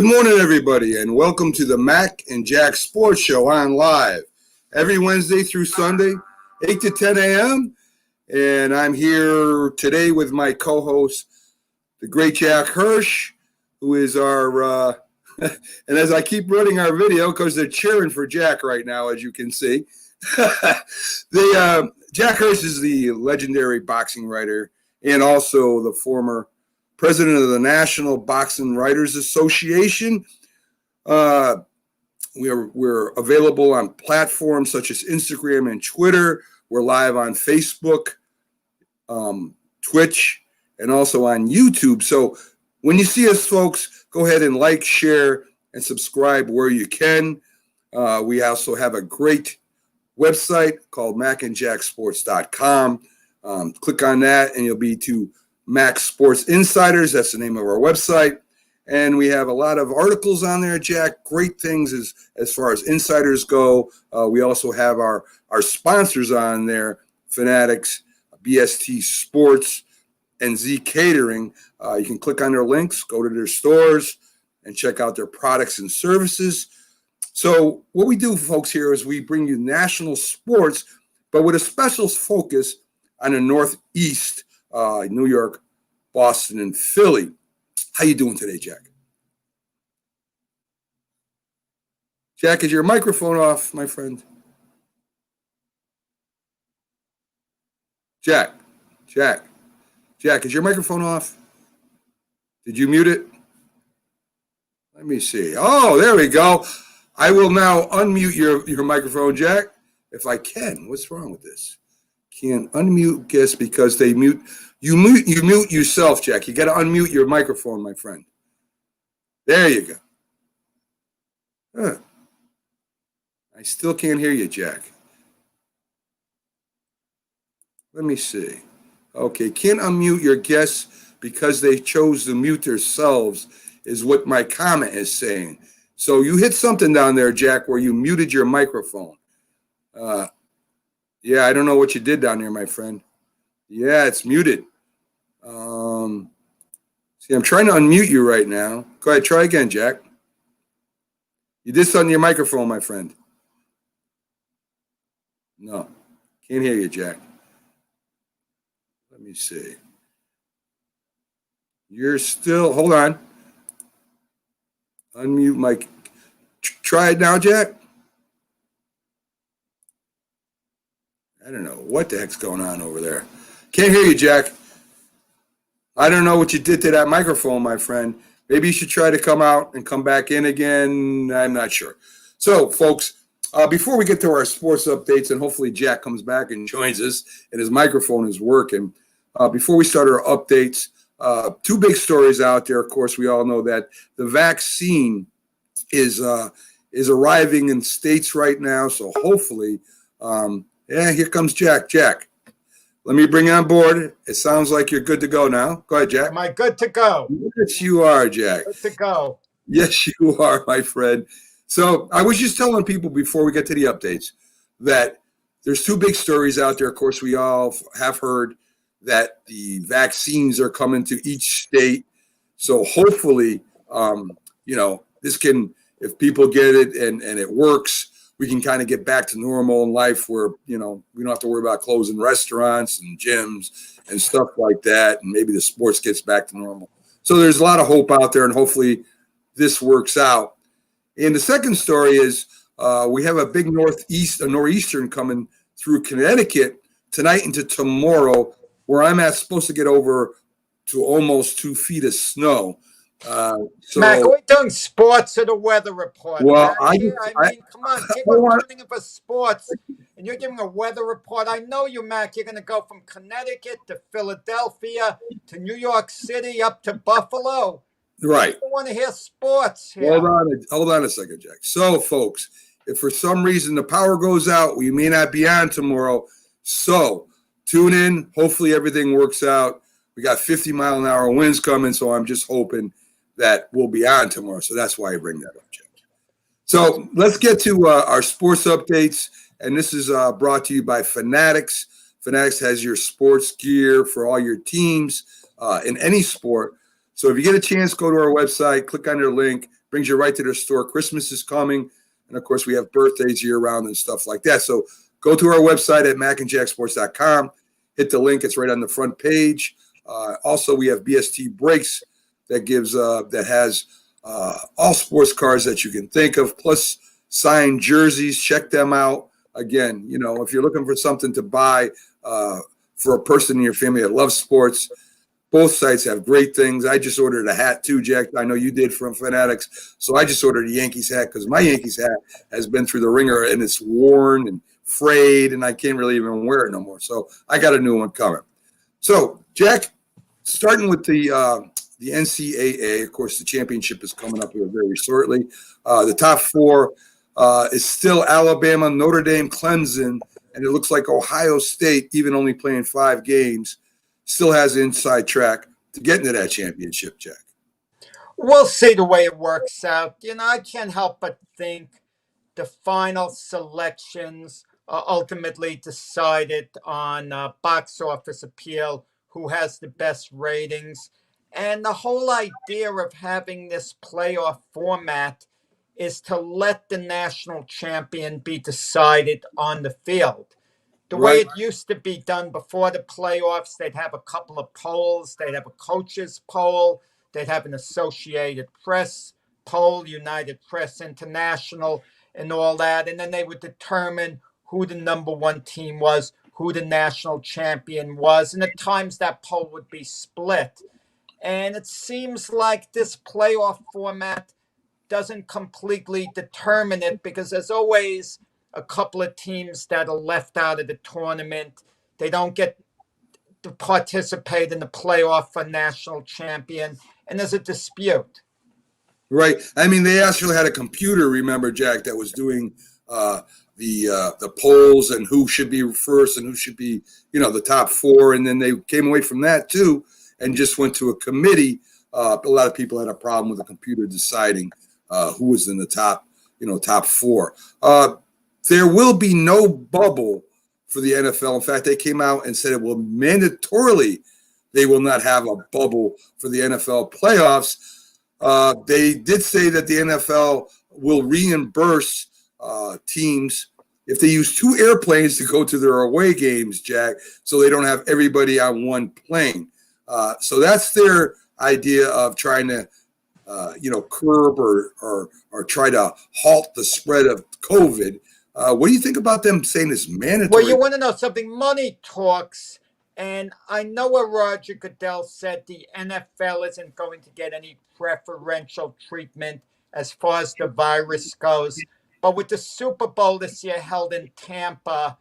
Good morning, everybody, and welcome to the Mac and Jack Sports Show on live every Wednesday through Sunday, 8 to 10 a.m. And I'm here today with my co-host, the great Jack Hirsch, who is our, and as I keep running our video, because they're cheering for Jack right now, as you can see. Jack Hirsch is the legendary boxing writer and also the former president of the National Boxing Writers Association. We're available on platforms such as Instagram and Twitter. We're live on Facebook, Twitch, and also on YouTube. So when you see us, folks, go ahead and like, share, and subscribe where you can. We also have a great website called macandjacksports.com. Click on that, and you'll be to Mac Sports Insiders. That's the name of our website. And we have a lot of articles on there, Jack. Great things as far as insiders go. We also have our sponsors on there, Fanatics, BST Sports, and Z Catering. You can click on their links, go to their stores, and check out their products and services. So what we do, folks, here is we bring you national sports, but with a special focus on the Northeast, New York, Boston, and Philly. How you doing today, Jack? Jack, is your microphone off, my friend? Jack, is your microphone off? Did you mute it? Let me see. Oh, there we go. I will now unmute your microphone, Jack, if I can. What's wrong with this? Can't unmute guests because they mute. You mute yourself, Jack. You got to unmute your microphone, my friend. There you go. Huh. I still can't hear you, Jack. Let me see. Okay, can't unmute your guests because they chose to mute themselves is what my comment is saying. So you hit something down there, Jack, where you muted your microphone. Yeah, I don't know what you did down there, my friend. Yeah, it's muted. See, I'm trying to unmute you right now. Go ahead, try again, Jack. You did something to your microphone, my friend. No, can't hear you, Jack. Let me see. You're still, hold on. Unmute mic. Try it now, Jack. I don't know what the heck's going on over there. Can't hear you, Jack. I don't know what you did to that microphone, my friend. Maybe you should try to come out and come back in again. I'm not sure. So, folks, before we get to our sports updates, and hopefully Jack comes back and joins us and his microphone is working, before we start our updates, two big stories out there. Of course, we all know that the vaccine is arriving in states right now. So hopefully, here comes Jack. Jack, let me bring you on board. It sounds like you're good to go now. Go ahead, Jack. Am I good to go? Yes, you are, Jack. Good to go. Yes, you are, my friend. So I was just telling people before we get to the updates that there's two big stories out there. Of course, we all have heard that the vaccines are coming to each state. So hopefully, this can, if people get it and it works, we can kind of get back to normal in life where, we don't have to worry about closing restaurants and gyms and stuff like that. And maybe the sports gets back to normal. So there's a lot of hope out there, and hopefully this works out. And the second story is we have a big nor'eastern coming through Connecticut tonight into tomorrow, where I'm supposed to get over to almost 2 feet of snow. Mac, are we doing sports or the weather report? Well, I mean, come on, people are tuning in for sports, and you're giving a weather report. I know you, Mac. You're going to go from Connecticut to Philadelphia to New York City up to Buffalo. Right. I want to hear sports here. Hold on a second, Jack. So, folks, if for some reason the power goes out, we may not be on tomorrow. So, tune in. Hopefully everything works out. We got 50-mile-an-hour winds coming, so I'm just hoping that we'll be on tomorrow. So that's why I bring that up, Jack. So let's get to our sports updates. And this is brought to you by Fanatics. Fanatics has your sports gear for all your teams in any sport. So if you get a chance, go to our website, click on their link, brings you right to their store. Christmas is coming, and of course, we have birthdays year round and stuff like that. So go to our website at macandjacksports.com. Hit the link; it's right on the front page. Also, we have BST Breaks that has all sports cars that you can think of, plus signed jerseys. Check them out. Again, if you're looking for something to buy for a person in your family that loves sports, both sites have great things. I just ordered a hat too, Jack. I know you did from Fanatics. So I just ordered a Yankees hat because my Yankees hat has been through the ringer and it's worn and frayed and I can't really even wear it no more. So I got a new one coming. So, Jack, starting with the NCAA, of course, the championship is coming up here very shortly. The top four is still Alabama, Notre Dame, Clemson, and it looks like Ohio State, even only playing 5 games, still has an inside track to get into that championship, Jack. We'll see the way it works out. I can't help but think the final selections are ultimately decided on box office appeal, who has the best ratings. And the whole idea of having this playoff format is to let the national champion be decided on the field. The way Right. it used to be done before the playoffs, they'd have a couple of polls. They'd have a coaches poll. They'd have an Associated Press poll, United Press International, and all that. And then they would determine who the number one team was, who the national champion was. And at times that poll would be split. And it seems like this playoff format doesn't completely determine it because there's always a couple of teams that are left out of the tournament. They don't get to participate in the playoff for national champion, and there's a dispute. Right. I mean, they actually had a computer, remember, Jack, that was doing the polls and who should be first and who should be, the top 4. And then they came away from that, too, and just went to a committee. A lot of people had a problem with the computer deciding who was in the top 4. There will be no bubble for the NFL. In fact, they came out and said it will mandatorily, they will not have a bubble for the NFL playoffs. They did say that the NFL will reimburse teams if they use 2 airplanes to go to their away games, Jack, so they don't have everybody on one plane. So that's their idea of trying to curb or try to halt the spread of COVID. What do you think about them saying it's mandatory? Well, you want to know something? Money talks. And I know what Roger Goodell said, the NFL isn't going to get any preferential treatment as far as the virus goes. But with the Super Bowl this year held in Tampa,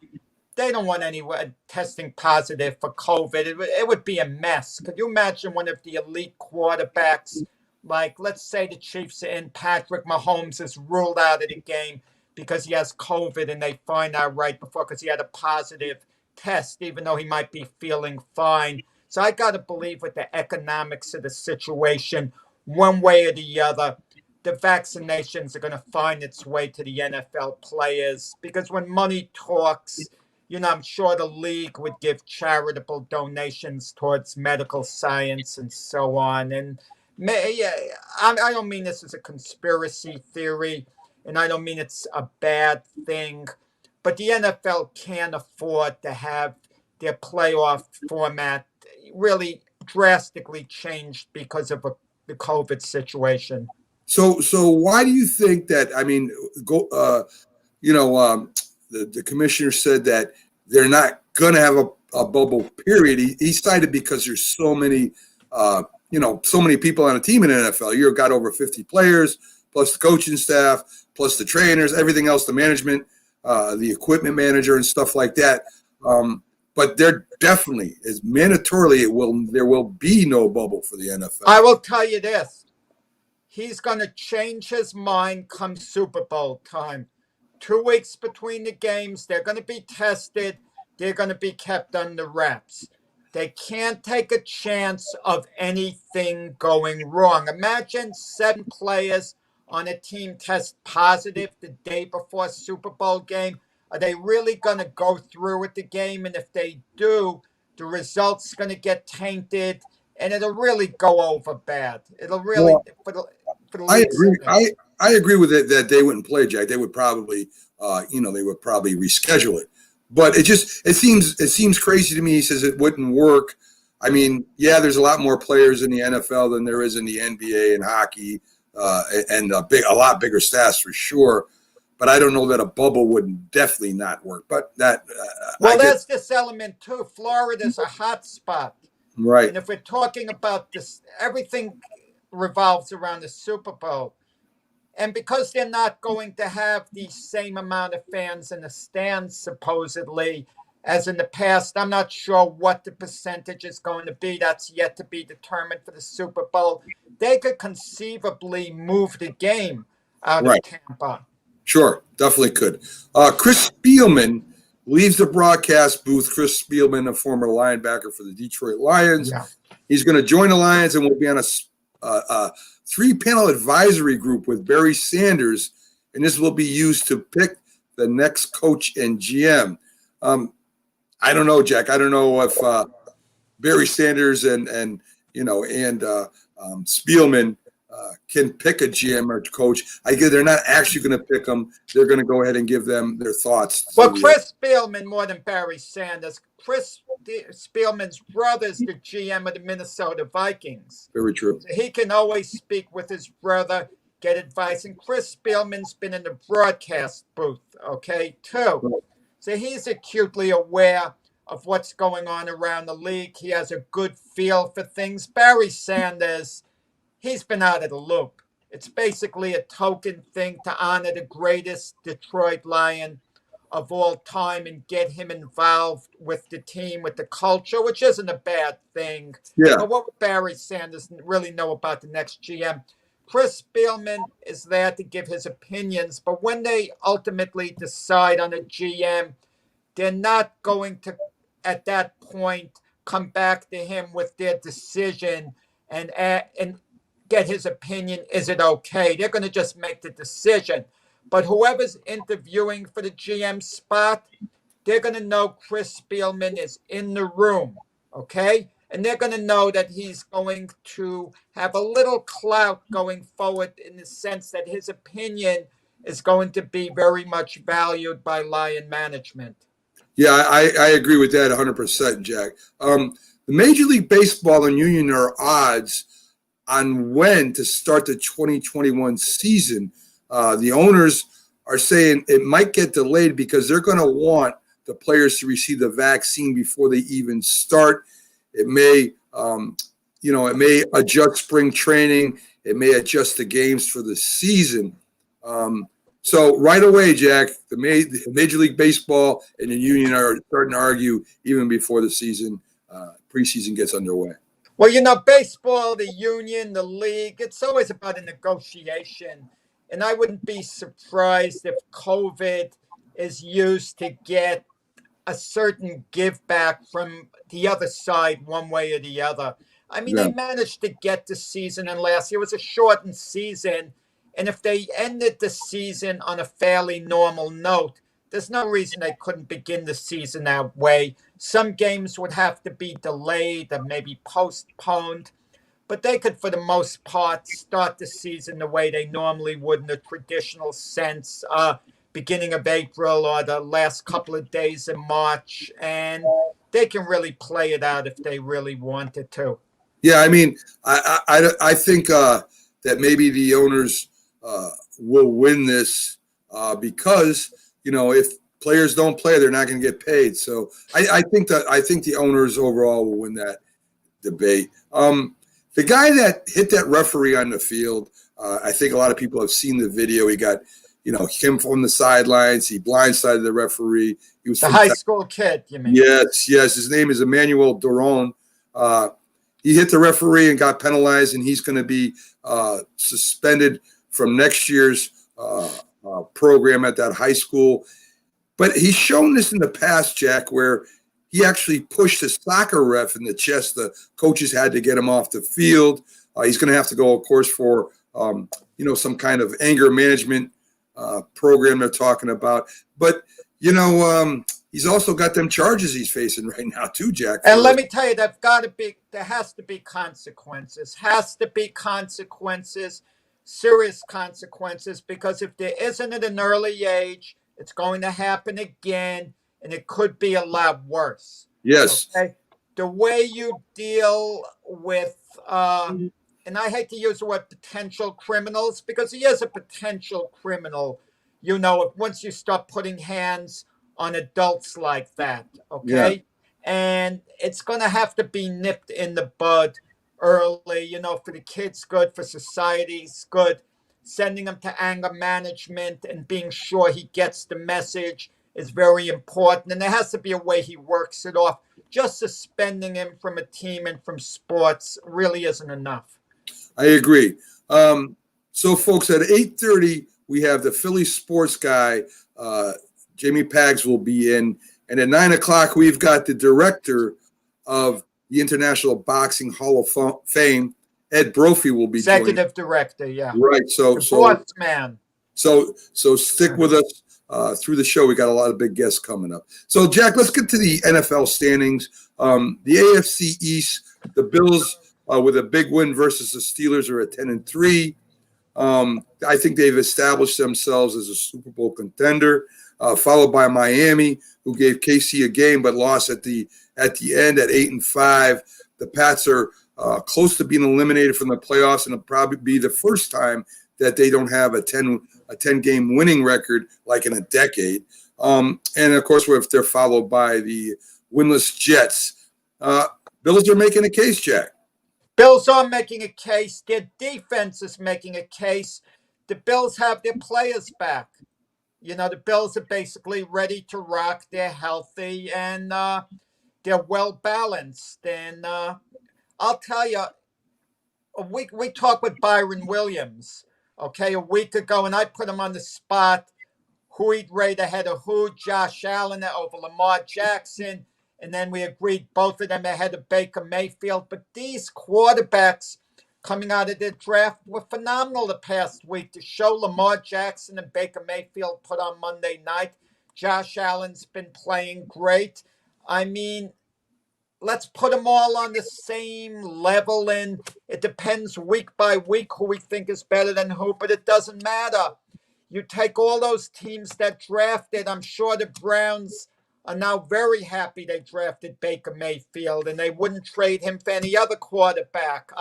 they don't want anyone testing positive for COVID. It would be a mess. Could you imagine one of the elite quarterbacks, like let's say the Chiefs are in, Patrick Mahomes is ruled out of the game because he has COVID and they find out right before because he had a positive test, even though he might be feeling fine. So I got to believe with the economics of the situation, one way or the other, the vaccinations are going to find its way to the NFL players because when money talks, I'm sure the league would give charitable donations towards medical science and so on. And I don't mean this as a conspiracy theory, and I don't mean it's a bad thing, but the NFL can't afford to have their playoff format really drastically changed because of the COVID situation. So why do you think that? I mean, the commissioner said that they're not going to have a bubble. Period. He cited because there's so many, so many people on a team in the NFL. You've got over 50 players, plus the coaching staff, plus the trainers, everything else, the management, the equipment manager, and stuff like that. But there definitely is mandatorily there will be no bubble for the NFL. I will tell you this. He's going to change his mind come Super Bowl time. 2 weeks between the games. They're going to be tested. They're going to be kept under wraps. They can't take a chance of anything going wrong. Imagine 7 players on a team test positive the day before Super Bowl game. Are they really going to go through with the game? And if they do, the results going to get tainted and it'll really go over bad. It'll really, for the I league agree. settings. I agree with it that they wouldn't play, Jack. They would probably, they would probably reschedule it. But it seems crazy to me. He says it wouldn't work. I mean, yeah, there's a lot more players in the NFL than there is in the NBA and hockey, and a lot bigger stats for sure. But I don't know that a bubble would definitely not work. But that I Well, get there's this element too. Florida's a hot spot. right. And if we're talking about this, everything revolves around the Super Bowl. And because they're not going to have the same amount of fans in the stands, supposedly, as in the past, I'm not sure what the percentage is going to be. That's yet to be determined for the Super Bowl. They could conceivably move the game out of Right. Tampa. Sure, definitely could. Chris Spielman leaves the broadcast booth. Chris Spielman, a former linebacker for the Detroit Lions, Yeah. he's going to join the Lions and will be on a three-panel advisory group with Barry Sanders, and this will be used to pick the next coach and GM. I don't know, Jack. I don't know if Barry Sanders and Spielman can pick a GM or coach. I guess they're not actually going to pick them. They're going to go ahead and give them their thoughts. Well, Chris Spielman more than Barry Sanders. Chris Spielman's brother's the GM of the Minnesota Vikings. Very true. So he can always speak with his brother, get advice. And Chris Spielman's been in the broadcast booth, okay, too. So he's acutely aware of what's going on around the league. He has a good feel for things. Barry Sanders, he's been out of the loop. It's basically a token thing to honor the greatest Detroit Lion of all time and get him involved with the team, with the culture, which isn't a bad thing. Yeah. But what would Barry Sanders really know about the next GM? Chris Spielman is there to give his opinions, but when they ultimately decide on a GM, they're not going to, at that point, come back to him with their decision and get his opinion. Is it okay? They're going to just make the decision. But whoever's interviewing for the GM spot, they're going to know Chris Spielman is in the room, okay? And they're going to know that he's going to have a little clout going forward in the sense that his opinion is going to be very much valued by Lion management. Yeah, I agree with that 100%, Jack. The Major League Baseball and Union are odds on when to start the 2021 season. The owners are saying it might get delayed because they're going to want the players to receive the vaccine before they even start. It may, it may adjust spring training. It may adjust the games for the season. So right away, Jack, the Major League Baseball and the Union are starting to argue even before the season, preseason gets underway. Well, baseball, the union, the league, it's always about a negotiation. And I wouldn't be surprised if COVID is used to get a certain give back from the other side, one way or the other. I mean, Yeah. they managed to get the season, and last year was a shortened season. And if they ended the season on a fairly normal note, there's no reason they couldn't begin the season that way. Some games would have to be delayed or maybe postponed, but they could, for the most part, start the season the way they normally would in a traditional sense, beginning of April or the last couple of days in March, and they can really play it out if they really wanted to. Yeah, I mean, I think that maybe the owners will win this because if players don't play, they're not going to get paid. So I think the owners overall will win that debate. The guy that hit that referee on the field, I think a lot of people have seen the video. He got him from the sidelines. He blindsided the referee. He was the high school kid, you mean? Yes. His name is Emmanuel Doron. He hit the referee and got penalized, and he's going to be suspended from next year's program at that high school. But he's shown this in the past, Jack, where he actually pushed a soccer ref in the chest. The coaches had to get him off the field. He's going to have to go, of course, for some kind of anger management program they're talking about. But he's also got them charges he's facing right now too, Jack. And let me tell you, there has to be consequences. serious consequences, because if there isn't at an early age, it's going to happen again, and it could be a lot worse. Yes. Okay. The way you deal with, and I hate to use the word potential criminals, because he is a potential criminal, once you start putting hands on adults like that, Yeah. okay? And it's going to have to be nipped in the bud early, for the kids, good, for society's good. Sending him to anger management and being sure he gets the message is very important. And there has to be a way he works it off. Just suspending him from a team and from sports really isn't enough. I agree. So, folks, at 8:30, we have the Philly sports guy, Jamie Pags, will be in. And at 9 o'clock, we've got the director of the International Boxing Hall of Fame, Ed Brophy, will be executive director. Yeah, right. So, the boss man. So stick with us through the show. We got a lot of big guests coming up. So, Jack, let's get to the NFL standings. The AFC East, the Bills with a big win versus the Steelers are at 10-3. I think they've established themselves as a Super Bowl contender, followed by Miami, who gave KC a game but lost at the end at 8-5. The Pats are close to being eliminated from the playoffs, and it'll probably be the first time that they don't have a 10-game winning record like in a decade. And of course, if they're followed by the winless Jets. Bills are making a case, Jack. Bills are making a case. Their defense is making a case. The Bills have their players back. The Bills are basically ready to rock. They're healthy, and they're well balanced. And I'll tell you, we talked with Byron Williams, okay, a week ago, and I put him on the spot. Who he'd rate ahead of who? Josh Allen over Lamar Jackson. And then we agreed both of them ahead of Baker Mayfield. But these quarterbacks coming out of the draft were phenomenal the past week. To show Lamar Jackson and Baker Mayfield put on Monday night. Josh Allen's been playing great. I mean, let's put them all on the same level, and it depends week by week who we think is better than who, but it doesn't matter. You take all those teams that drafted, I'm sure the Browns are now very happy they drafted Baker Mayfield, and they wouldn't trade him for any other quarterback.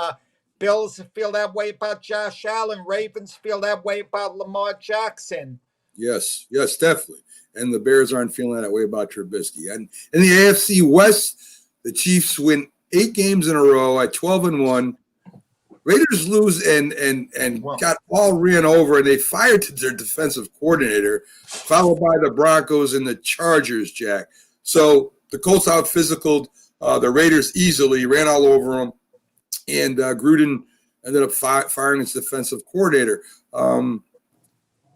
Bills feel that way about Josh Allen. Ravens feel that way about Lamar Jackson. Yes, definitely. And the Bears aren't feeling that way about Trubisky. And in the AFC West, the Chiefs win 8 games in a row at 12-1. Raiders lose and got all ran over, and they fired their defensive coordinator, followed by the Broncos and the Chargers, Jack. So the Colts out-physicaled the Raiders easily, ran all over them, and Gruden ended up firing his defensive coordinator.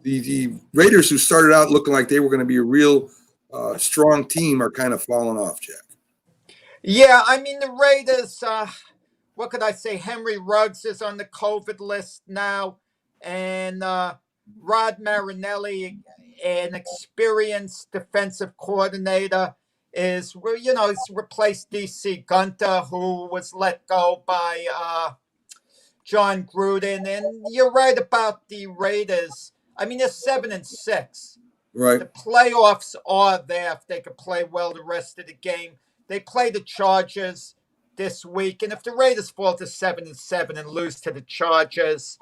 The Raiders, who started out looking like they were going to be a real strong team, are kind of falling off, Jack. Yeah, I mean, the Raiders, what could I say? Henry Ruggs is on the COVID list now. And Rod Marinelli, an experienced defensive coordinator, he's replaced D.C. Gunter, who was let go by John Gruden. And you're right about the Raiders. I mean, they're 7-6. Right. The playoffs are there if they could play well the rest of the game. They play the Chargers this week, and if the Raiders fall to 7-7 and lose to the Chargers,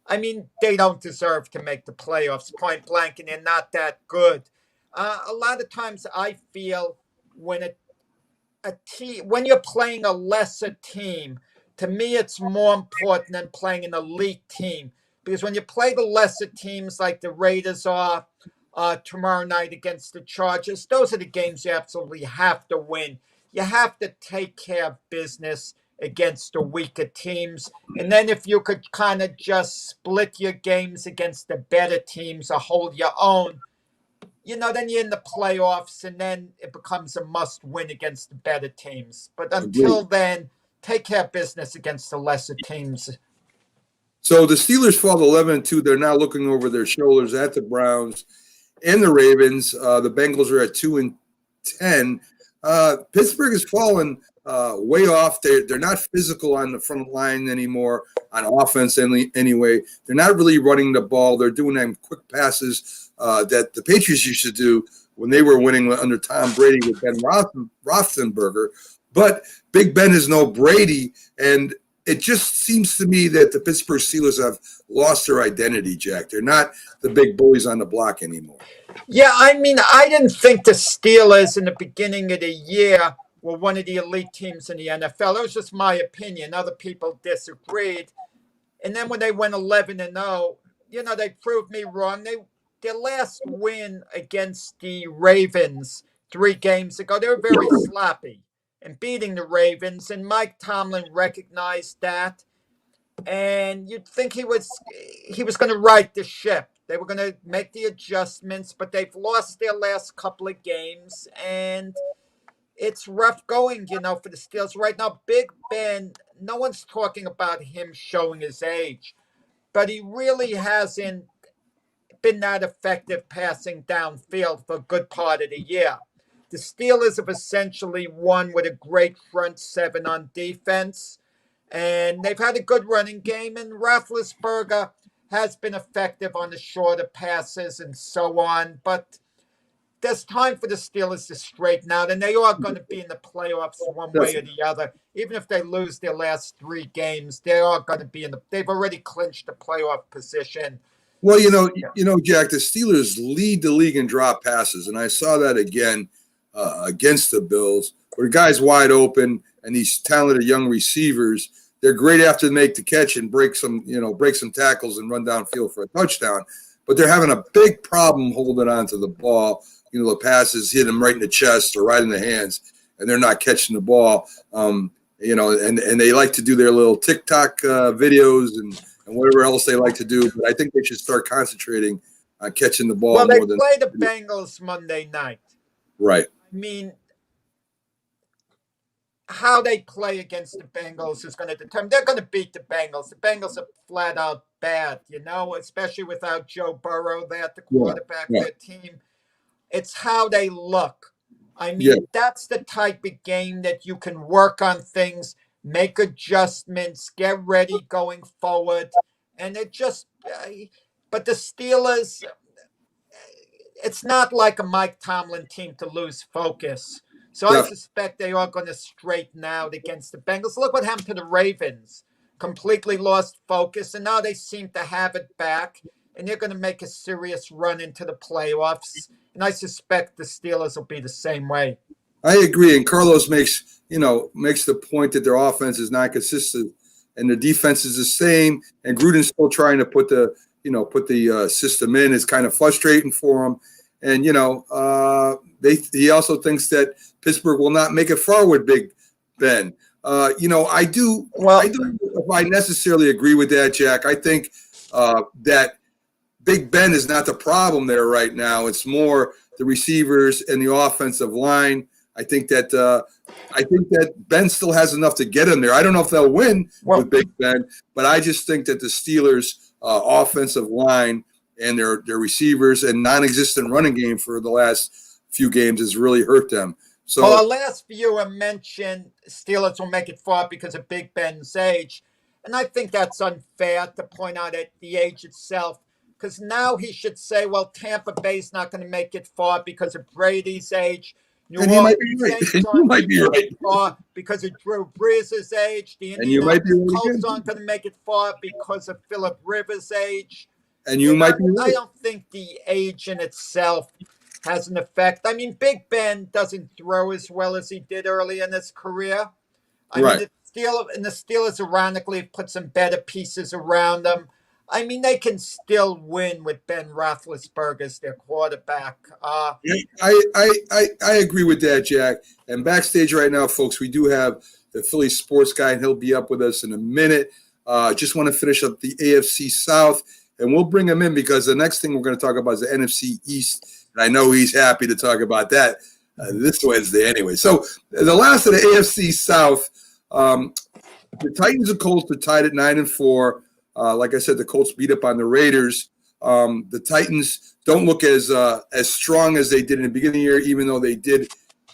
I mean, they don't deserve to make the playoffs, point blank, and they're not that good. A lot of times, I feel when when you're playing a lesser team, to me, it's more important than playing an elite team, because when you play the lesser teams like the Raiders are tomorrow night against the Chargers, those are the games you absolutely have to win. You have to take care of business against the weaker teams. And then if you could kind of just split your games against the better teams or hold your own, then you're in the playoffs, and then it becomes a must win against the better teams. But until then, take care of business against the lesser teams. So the Steelers fall to 11-2. They're now looking over their shoulders at the Browns and the Ravens. The Bengals are at 2-10. Pittsburgh has fallen way off. They're not physical on the front line anymore on offense anyway. They're not really running the ball. They're doing them quick passes that the Patriots used to do when they were winning under Tom Brady with Ben Roethlisberger. But Big Ben is no Brady, and it just seems to me that the Pittsburgh Steelers have lost their identity, Jack. They're not the big bullies on the block anymore. Yeah, I mean, I didn't think the Steelers in the beginning of the year were one of the elite teams in the NFL. That was just my opinion. Other people disagreed. And then when they went 11-0, they proved me wrong. Their last win against the Ravens 3 games ago, they were very sloppy in beating the Ravens, and Mike Tomlin recognized that. And you'd think he was going to right the ship. They were going to make the adjustments, but they've lost their last couple of games, and it's rough going, for the Steelers right now. Big Ben, no one's talking about him showing his age, but he really hasn't been that effective passing downfield for a good part of the year. The Steelers have essentially won with a great front seven on defense, and they've had a good running game, and Roethlisberger has been effective on the shorter passes and so on, but there's time for the Steelers to straighten out, and they are going to be in the playoffs one way or the other. Even if they lose their last 3 games, they are going to be they've already clinched the playoff position. Well, Jack, the Steelers lead the league in drop passes, and I saw that again against the Bills, where the guy's wide open and these talented young receivers, they're great after they make the catch and break some tackles and run downfield for a touchdown. But they're having a big problem holding on to the ball. The passes hit them right in the chest or right in the hands, and they're not catching the ball. And they like to do their little TikTok videos and whatever else they like to do. But I think they should start concentrating on catching the ball. Well, they more than play the Bengals Monday night. Right. I mean, how they play against the Bengals is going to determine. They're going to beat the Bengals. The Bengals are flat out bad, especially without Joe Burrow there at the quarterback of their team. It's how they look. I mean, that's the type of game that you can work on things, make adjustments, get ready going forward. And but the Steelers, it's not like a Mike Tomlin team to lose focus. So I suspect they are going to straighten out against the Bengals. Look what happened to the Ravens. Completely lost focus, and now they seem to have it back, and they're going to make a serious run into the playoffs. And I suspect the Steelers will be the same way. I agree. And Carlos makes the point that their offense is not consistent and their defense is the same. And Gruden's still trying to put the system in. It's kind of frustrating for him. And, he also thinks that Pittsburgh will not make it far with Big Ben. I necessarily agree with that, Jack. I think that Big Ben is not the problem there right now. It's more the receivers and the offensive line. I think that Ben still has enough to get him there. I don't know if they'll win with Big Ben, but I just think that the Steelers' offensive line and their receivers and non-existent running game for the last few games has really hurt them. So, our last viewer mentioned Steelers will make it far because of Big Ben's age, and I think that's unfair to point out at the age itself. Because now he should say, well, Tampa Bay's not going to make it far because of Brady's age. And he might be right. You might be right. Far because of Drew Brees' age. The Indianapolis Colts aren't going to make it far because of Phillip Rivers' age. And you might be right. I don't think the age in itself has an effect. I mean, Big Ben doesn't throw as well as he did early in his career. I mean, the Steelers, ironically, have put some better pieces around them. I mean, they can still win with Ben Roethlisberger as their quarterback. I agree with that, Jack. And backstage right now, folks, we do have the Philly sports guy, and he'll be up with us in a minute. Just want to finish up the AFC South, and we'll bring him in because the next thing we're going to talk about is the NFC East. And I know he's happy to talk about that this Wednesday anyway. So the last of the AFC South, the Titans and Colts are tied at 9-4. Like I said, the Colts beat up on the Raiders. The Titans don't look as strong as they did in the beginning of the year, even though they did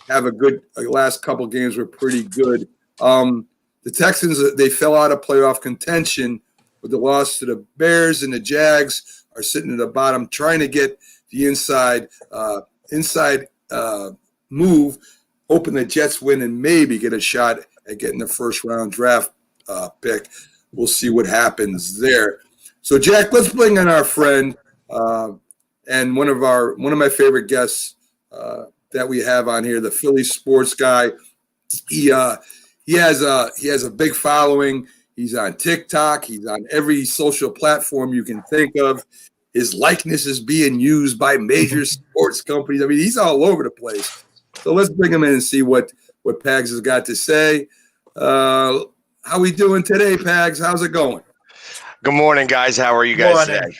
have a good last couple games were pretty good. The Texans, they fell out of playoff contention with the loss to the Bears, and the Jags are sitting at the bottom trying to get the inside move, hoping the Jets win and maybe get a shot at getting the first round draft pick. We'll see what happens there. So, Jack, let's bring in our friend and one of my favorite guests that we have on here, the Philly sports guy. He has a big following. He's on TikTok. He's on every social platform you can think of. His likeness is being used by major sports companies. I mean, he's all over the place. So let's bring him in and see what Pags has got to say. How we doing today, Pags? How's it going? Good morning, guys. How are you guys today?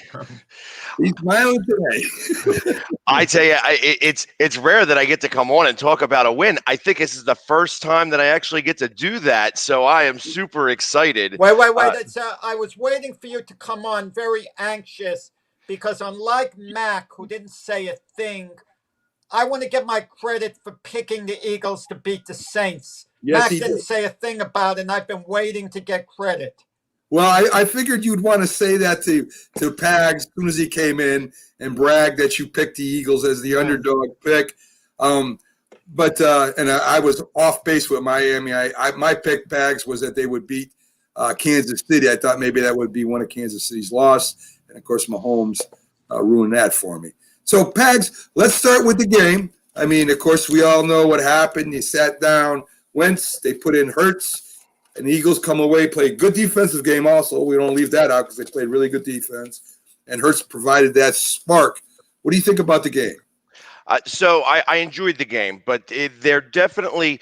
He's smiling today. I tell you, it's rare that I get to come on and talk about a win. I think this is the first time that I actually get to do that, so I am super excited. Wait. I was waiting for you to come on, very anxious, because unlike Mac, who didn't say a thing, I want to get my credit for picking the Eagles to beat the Saints. Yes, Mac didn't say a thing about it, and I've been waiting to get credit. Well, I figured you'd want to say that to Pags as soon as he came in and brag that you picked the Eagles as the underdog pick. But I was off base with Miami. My pick, Pags, was that they would beat Kansas City. I thought maybe that would be one of Kansas City's loss. And, of course, Mahomes ruined that for me. So, Pags, let's start with the game. I mean, of course, we all know what happened. You sat down Wentz. They put in Hurts. And the Eagles come away, play a good defensive game also. We don't leave that out because they played really good defense. And Hurts provided that spark. What do you think about the game? So I enjoyed the game, but they're definitely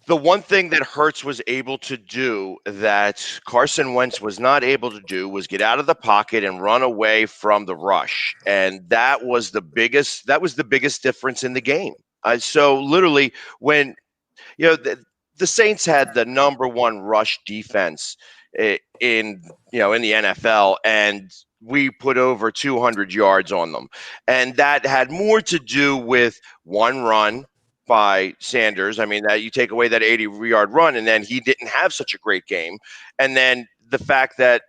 the one thing that Hurts was able to do that Carson Wentz was not able to do was get out of the pocket and run away from the rush. And that was the biggest difference in the game. So literally when, the Saints had the number one rush defense in the NFL, and we put over 200 yards on them. And that had more to do with one run by Sanders. I mean, that you take away that 80-yard run, and then he didn't have such a great game. And then the fact that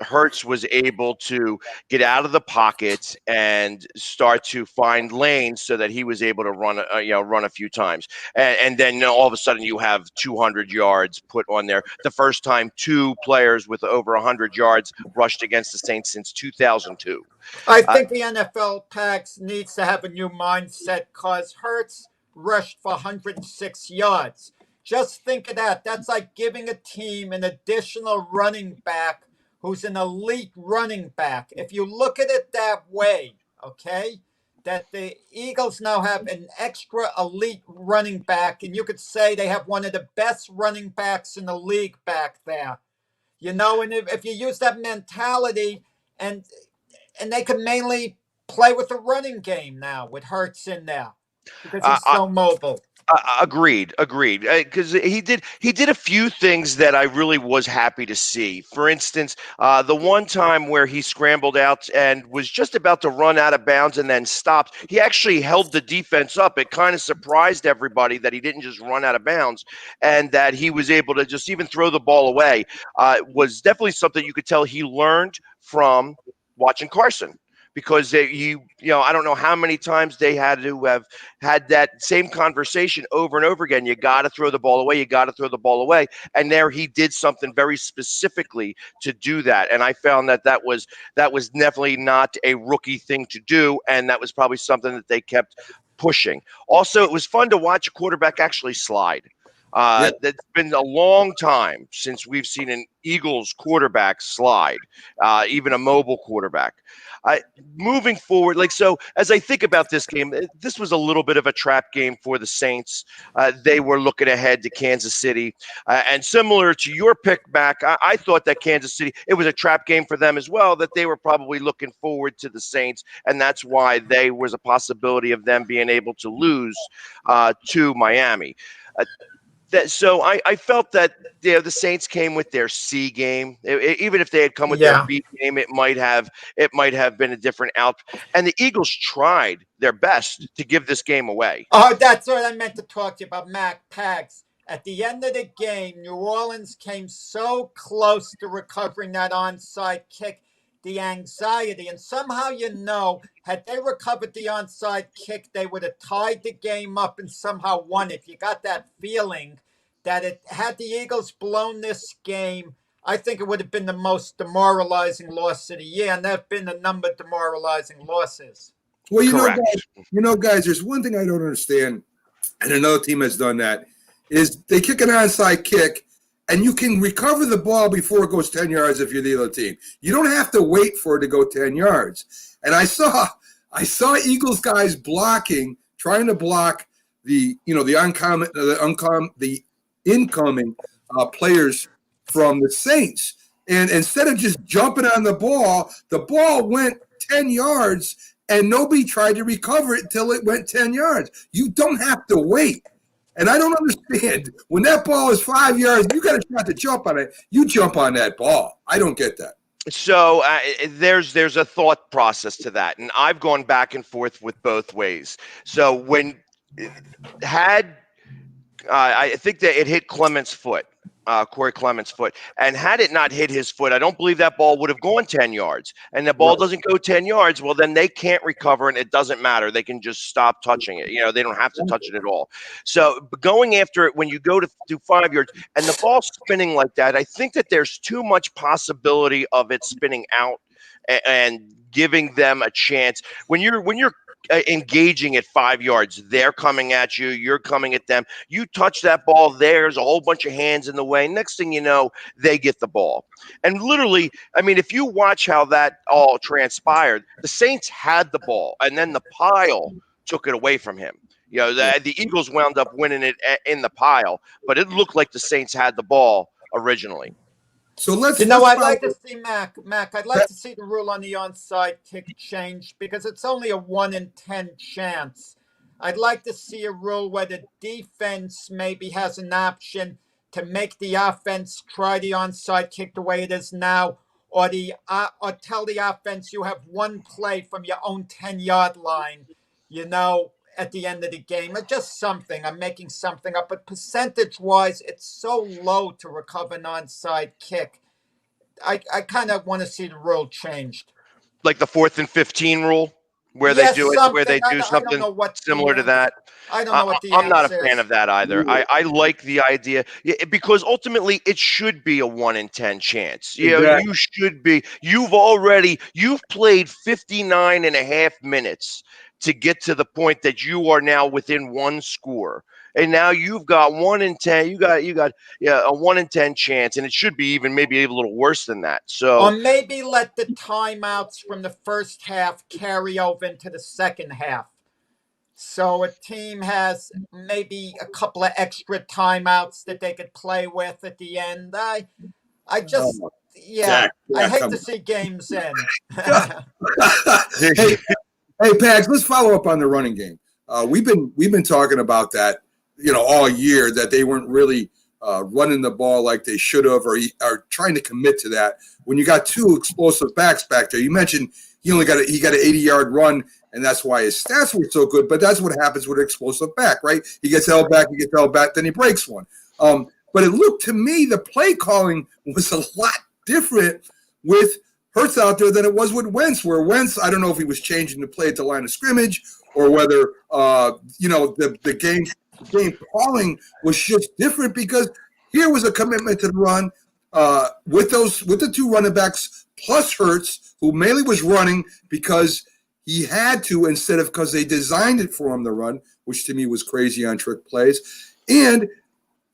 Hurts was able to get out of the pocket and start to find lanes so that he was able to run a few times. And then all of a sudden you have 200 yards put on there. The first time two players with over 100 yards rushed against the Saints since 2002. I think the NFL Pags needs to have a new mindset because Hurts rushed for 106 yards. Just think of that. That's like giving a team an additional running back who's an elite running back. If you look at it that way, okay, that the Eagles now have an extra elite running back, and you could say they have one of the best running backs in the league back there. And if you use that mentality, and they can mainly play with the running game now with Hurts in there because he's so mobile. Agreed. Because he did a few things that I really was happy to see. For instance, the one time where he scrambled out and was just about to run out of bounds and then stopped, he actually held the defense up. It kind of surprised everybody that he didn't just run out of bounds and that he was able to just even throw the ball away. Was definitely something you could tell he learned from watching Carson. Because I don't know how many times they had to have had that same conversation over and over again. You got to throw the ball away. You got to throw the ball away. And there he did something very specifically to do that. And I found that was definitely not a rookie thing to do. And that was probably something that they kept pushing. Also, it was fun to watch a quarterback actually slide. That's been a long time since we've seen an Eagles quarterback slide, even a mobile quarterback. Moving forward, so as I think about this game, this was a little bit of a trap game for the Saints. They were looking ahead to Kansas City. And similar to your pick back, I thought that Kansas City, it was a trap game for them as well, that they were probably looking forward to the Saints. And that's why there was a possibility of them being able to lose to Miami. So I felt that the Saints came with their C game. Even if they had come with their Yeah. B game, it might have been a different out. And the Eagles tried their best to give this game away. Oh, that's what I meant to talk to you about, Mac Pags. At the end of the game, New Orleans came so close to recovering that onside kick, the anxiety, and somehow had they recovered the onside kick, they would have tied the game up and somehow won it. You got that feeling that had the Eagles blown this game, I think it would have been the most demoralizing loss of the year, and there have been a number of demoralizing losses. Well, Correct. guys, there's one thing I don't understand, and another team has done that, is they kick an onside kick, and you can recover the ball before it goes 10 yards if you're the other team. You don't have to wait for it to go 10 yards. And I saw Eagles guys trying to block the incoming players from the Saints. And instead of just jumping on the ball went 10 yards, and nobody tried to recover it until it went 10 yards. You don't have to wait. And I don't understand. When that ball is 5 yards, you got a shot to jump on it. You jump on that ball. I don't get that. So there's a thought process to that, and I've gone back and forth with both ways. So when I think that it hit Clement's foot, Corey Clement's foot, and had it not hit his foot, I don't believe that ball would have gone 10 yards. And the ball doesn't go 10 yards, well, then they can't recover, and it doesn't matter. They can just stop touching it. They don't have to touch it at all. So going after it when you go to do 5 yards and the ball spinning like that, I think that there's too much possibility of it spinning out and giving them a chance. When you're engaging at 5 yards, they're coming at you, you're coming at them, you touch that ball, there's a whole bunch of hands in the way, next thing you know, they get the ball. And literally, I mean, if you watch how that all transpired, the Saints had the ball and then the pile took it away from him. The Eagles wound up winning it in the pile, but it looked like the Saints had the ball originally. So let's. I'd like to see Mac. I'd like to see the rule on the onside kick changed because it's only a 1 in 10 chance. I'd like to see a rule where the defense maybe has an option to make the offense try the onside kick the way it is now, or tell the offense you have one play from your own 10-yard line. At the end of the game, or just something. I'm making something up, but percentage-wise, it's so low to recover an onside kick. I kind of want to see the rule changed, like the 4th and 15 rule, where they do something similar to that. I don't know what the I'm not a answer fan is. of that either. I like the idea because ultimately it should be a 1 in 10 chance. Exactly. You've played 59 and a half minutes to get to the point that you are now within one score. And now you've got 1 in 10. You got a 1 in 10 chance, and it should be even maybe a little worse than that. So, or maybe let the timeouts from the first half carry over into the second half. So a team has maybe a couple of extra timeouts that they could play with at the end. I hate to see games end. Hey, Pags, let's follow up on the running game. We've been talking about that, all year, that they weren't really running the ball like they should have, or trying to commit to that. When you got two explosive backs back there, you mentioned he got an 80-yard run, and that's why his stats were so good. But that's what happens with an explosive back, right? He gets held back, then he breaks one. But it looked to me the play calling was a lot different with Hurts out there than it was with Wentz, where Wentz, I don't know if he was changing the play at the line of scrimmage or whether, the game calling was just different, because here was a commitment to the run with the two running backs plus Hurts, who mainly was running because he had to instead of because they designed it for him to run, which to me was crazy on trick plays. And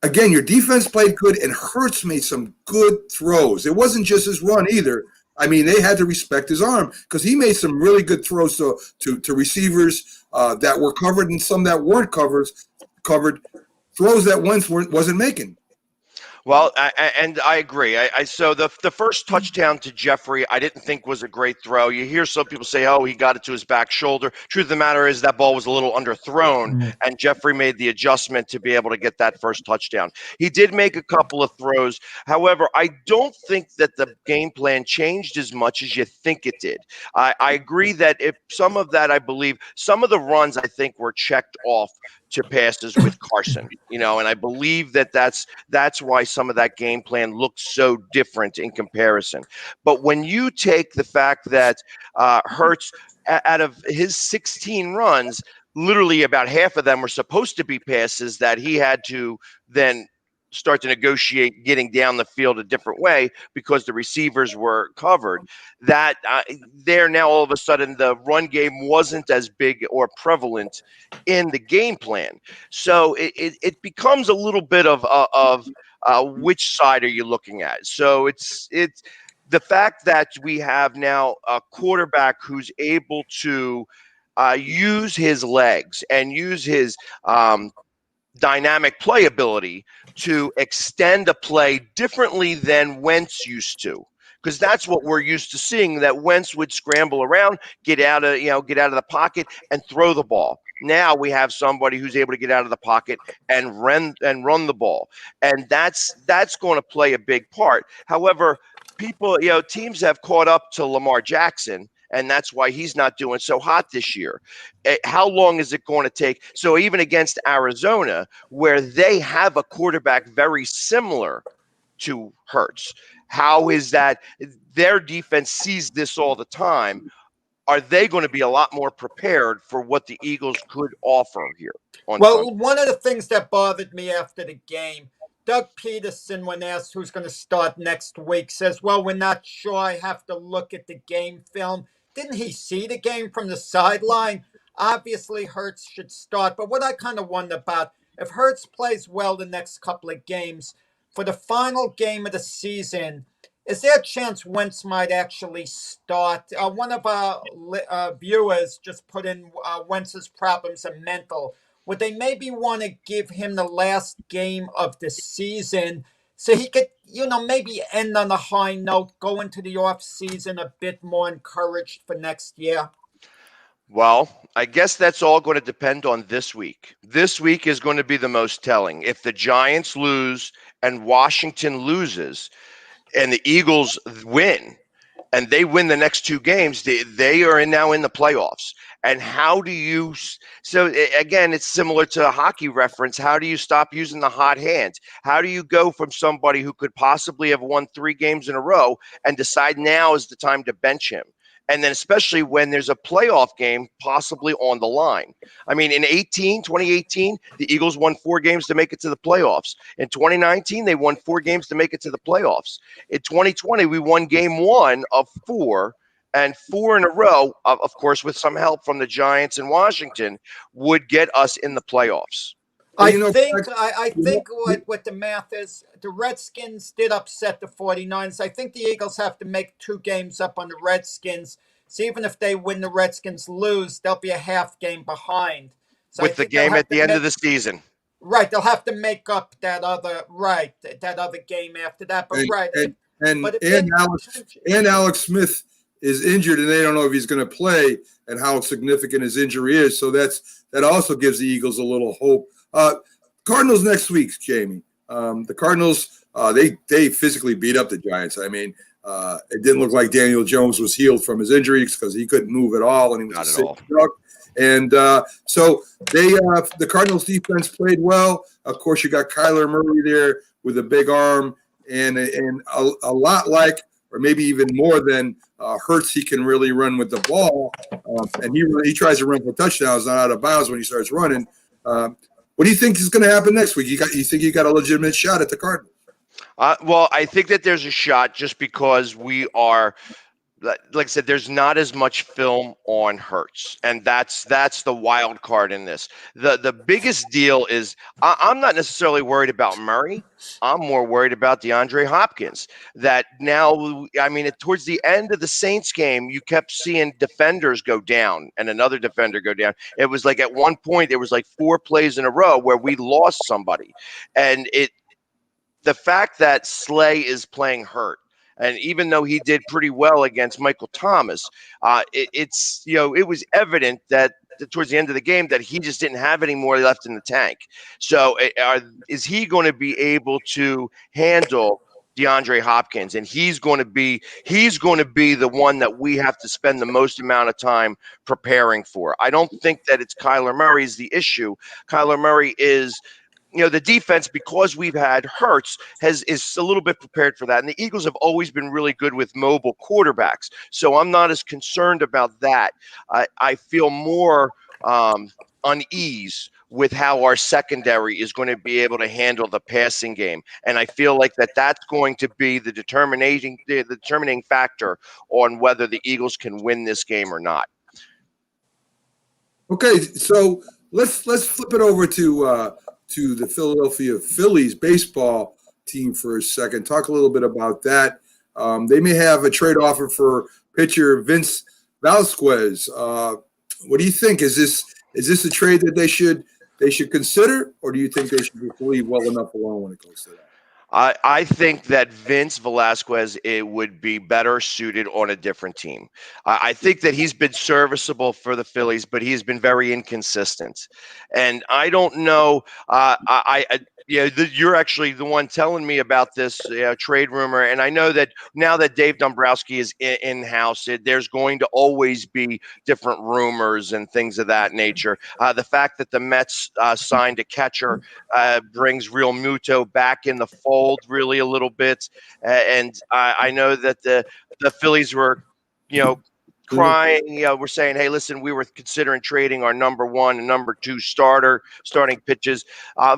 again, your defense played good, and Hurts made some good throws. It wasn't just his run either. I mean, they had to respect his arm because he made some really good throws to receivers that were covered and some that weren't covered, throws that Wentz wasn't making. Well, and I agree. So the first touchdown to Jeffrey, I didn't think was a great throw. You hear some people say, "Oh, he got it to his back shoulder." Truth of the matter is that ball was a little underthrown, and Jeffrey made the adjustment to be able to get that first touchdown. He did make a couple of throws. However, I don't think that the game plan changed as much as you think it did. I agree that if some of that, I believe, some of the runs I think were checked off to passes with Carson, and I believe that that's why some of that game plan looks so different in comparison. But when you take the fact that Hurts, out of his 16 runs, literally about half of them were supposed to be passes that he had to then start to negotiate getting down the field a different way because the receivers were covered, that there now all of a sudden the run game wasn't as big or prevalent in the game plan. So it becomes a little bit of which side are you looking at? So it's the fact that we have now a quarterback who's able to use his legs and use his dynamic playability to extend a play differently than Wentz used to. Because that's what we're used to seeing, that Wentz would scramble around, get out of the pocket and throw the ball. Now we have somebody who's able to get out of the pocket and run the ball. And that's going to play a big part. However, teams have caught up to Lamar Jackson, and that's why he's not doing so hot this year. How long is it going to take? So even against Arizona, where they have a quarterback very similar to Hurts, how is that their defense sees this all the time? Are they going to be a lot more prepared for what the Eagles could offer here on Sunday? Well, one of the things that bothered me after the game, Doug Peterson, when asked who's going to start next week, says, "Well, we're not sure. I have to look at the game film." Didn't he see the game from the sideline? Obviously, Hurts should start. But what I kind of wonder about, if Hurts plays well the next couple of games, for the final game of the season, is there a chance Wentz might actually start? One of our viewers just put in Wentz's problems are mental. Would they maybe want to give him the last game of the season so he could, maybe end on a high note, go into the off season a bit more encouraged for next year? Well, I guess that's all going to depend on this week. This week is going to be the most telling. If the Giants lose and Washington loses and the Eagles win, and they win the next two games, they are now in the playoffs. And how do you? So again, it's similar to a hockey reference. How do you stop using the hot hand? How do you go from somebody who could possibly have won 3 games in a row and decide now is the time to bench him? And then especially when there's a playoff game possibly on the line. I mean, in 2018, the Eagles won 4 games to make it to the playoffs. In 2019, they won 4 games to make it to the playoffs. In 2020, we won game 1 of 4, and 4 in a row, of course, with some help from the Giants and Washington, would get us in the playoffs. Well, I you know, think I you think know, what the math is, the Redskins did upset the 49ers. I think the Eagles have to make 2 games up on the Redskins. So even if they win, the Redskins lose, they'll be a half game behind. So I With the think they'll game have at to the end of make the season. right. They'll have to make up that other game after that. But and right, and and, but if and they Alex and Alex Smith is injured, and they don't know if he's going to play and how significant his injury is. So that also gives the Eagles a little hope. Cardinals next week, Jamie. The Cardinals they physically beat up the Giants. I mean, it didn't look like Daniel Jones was healed from his injuries because he couldn't move at all, and he was Not a at sick all. truck. And so the Cardinals defense played well. Of course, you got Kyler Murray there with a big arm and a lot like, or maybe even more than Hurts. He can really run with the ball, and he tries to run for touchdowns, not out of bounds when he starts running. What do you think is going to happen next week? You think you got a legitimate shot at the Cardinals? Well, I think that there's a shot just because we are, like I said, there's not as much film on Hurts, and that's the wild card in this. The biggest deal is I'm not necessarily worried about Murray. I'm more worried about DeAndre Hopkins. That now, I mean, towards the end of the Saints game, you kept seeing defenders go down and another defender go down. It was like at one point there was like 4 plays in a row where we lost somebody, and the fact that Slay is playing hurt, and even though he did pretty well against Michael Thomas, it's it was evident that towards the end of the game that he just didn't have any more left in the tank. So is he going to be able to handle DeAndre Hopkins? And he's going to be the one that we have to spend the most amount of time preparing for. I don't think that it's Kyler Murray's the issue. Kyler Murray is, the defense, because we've had Hurts, is a little bit prepared for that. And the Eagles have always been really good with mobile quarterbacks. So I'm not as concerned about that. I feel more unease with how our secondary is going to be able to handle the passing game. And I feel like that's going to be the determining factor on whether the Eagles can win this game or not. Okay, so let's flip it over to the Philadelphia Phillies baseball team for a second. Talk a little bit about that. They may have a trade offer for pitcher Vince Velasquez. What do you think? Is this a trade that they should consider, or do you think they should just leave well enough alone when it comes to that? I think that Vince Velasquez would be better suited on a different team. I think that he's been serviceable for the Phillies, but he's been very inconsistent. And I don't know. You're actually the one telling me about this trade rumor, and I know that now that Dave Dombrowski is in-house, there's going to always be different rumors and things of that nature. The fact that the Mets signed a catcher brings Real Muto back in the fold really a little bit, and I know that the Phillies were, crying. We're saying, hey, listen, we were considering trading our number 1 and number 2 starting pitches.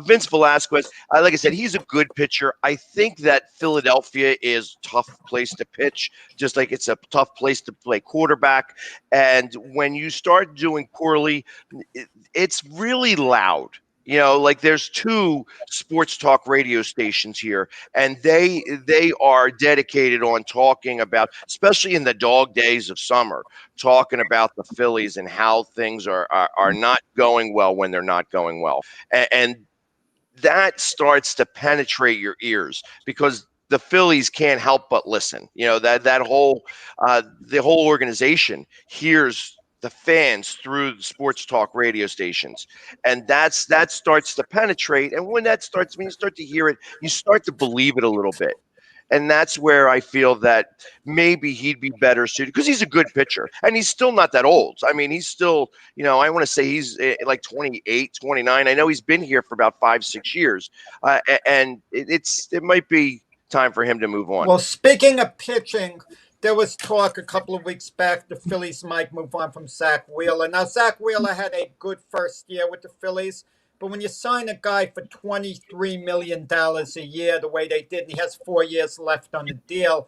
Vince Velasquez, like I said, he's a good pitcher. I think that Philadelphia is a tough place to pitch, just like it's a tough place to play quarterback. And when you start doing poorly, it's really loud. Like there's 2 sports talk radio stations here, and they are dedicated on talking about, especially in the dog days of summer, talking about the Phillies and how things are not going well when they're not going well. And that starts to penetrate your ears because the Phillies can't help but listen. That whole the whole organization hears the fans through the sports talk radio stations, and that starts to penetrate. And when you start to hear it, you start to believe it a little bit. And that's where I feel that maybe he'd be better suited, because he's a good pitcher and he's still not that old. I mean, he's still, I want to say he's like 28, 29. I know he's been here for about 5-6 years, and it might be time for him to move on. Well, speaking of pitching, there was talk a couple of weeks back the Phillies might move on from Zach Wheeler. Now, Zach Wheeler had a good first year with the Phillies, but when you sign a guy for $23 million a year, the way they did, and he has 4 years left on the deal,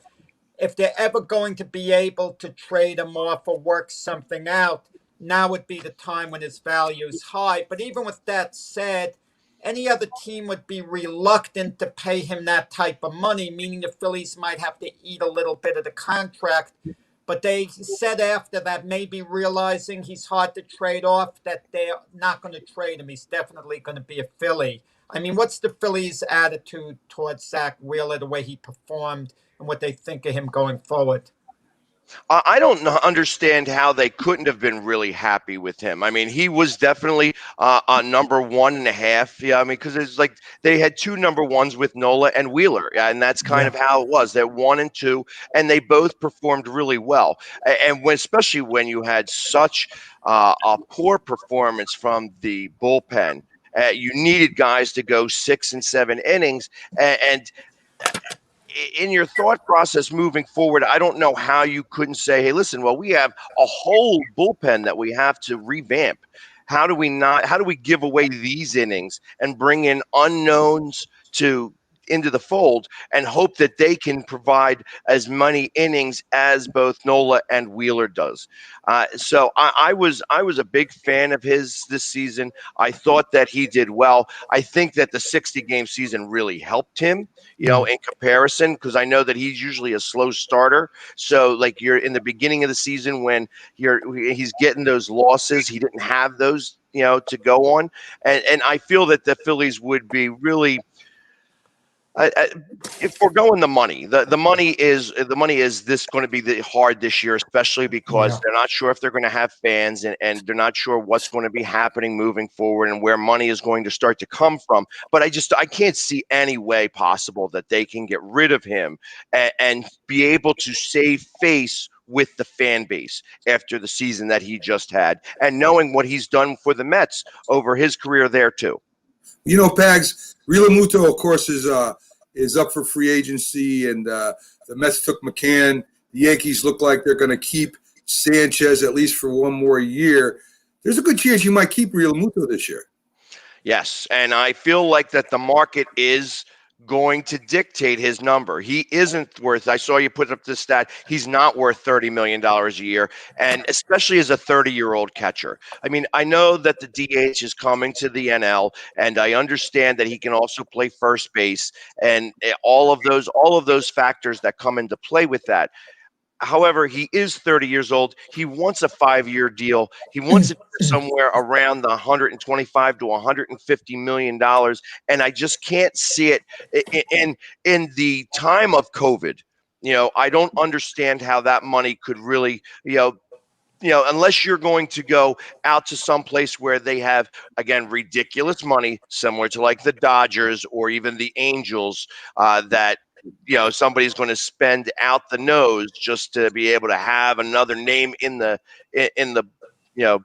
if they're ever going to be able to trade him off or work something out, now would be the time when his value is high. But even with that said, any other team would be reluctant to pay him that type of money, meaning the Phillies might have to eat a little bit of the contract. But they said after that, maybe realizing he's hard to trade off, that they're not going to trade him. He's definitely going to be a Philly. I mean, what's the Phillies' attitude towards Zach Wheeler, the way he performed, and what they think of him going forward? I don't understand how they couldn't have been really happy with him. I mean, he was definitely a number 1.5. Yeah, I mean, because it's like they had 2 number 1s with Nola and Wheeler, and that's kind of how it was. They're 1 and 2, and they both performed really well. And especially when you had such a poor performance from the bullpen, you needed guys to go 6 and 7 innings, and in your thought process moving forward, I don't know how you couldn't say, hey, listen, well, we have a whole bullpen that we have to revamp. How do we give away these innings and bring in unknowns into the fold and hope that they can provide as many innings as both Nola and Wheeler does? So I was a big fan of his this season. I thought that he did well. I think that the 60-game season really helped him, in comparison, because I know that he's usually a slow starter. So like you're in the beginning of the season when he's getting those losses, he didn't have those, to go on. And I feel that the Phillies would be really I, if we're going the money, the money is this going to be hard this year, especially because they're not sure if they're going to have fans, and they're not sure what's going to be happening moving forward and where money is going to start to come from. But I can't see any way possible that they can get rid of him and be able to save face with the fan base after the season that he just had, and knowing what he's done for the Mets over his career there too. You know, Pags, Realmuto, of course, is up for free agency, and the Mets took McCann. The Yankees look like they're going to keep Sanchez at least for one more year. There's a good chance you might keep Realmuto this year. Yes, and I feel like that the market is going to dictate his number. He isn't worth, I saw you put up this stat, he's not worth $30 million a year, and especially as a 30-year-old catcher. I mean, I know that the DH is coming to the NL, and I understand that he can also play first base, and all of those factors that come into play with that. However, he is 30 years old. He wants a 5-year deal. He wants it somewhere around the 125 to 150 million dollars, and I just can't see it in the time of COVID. I don't understand how that money could really, unless you're going to go out to some place where they have, again, ridiculous money, similar to like the Dodgers or even the Angels, that somebody's going to spend out the nose just to be able to have another name in the in the you know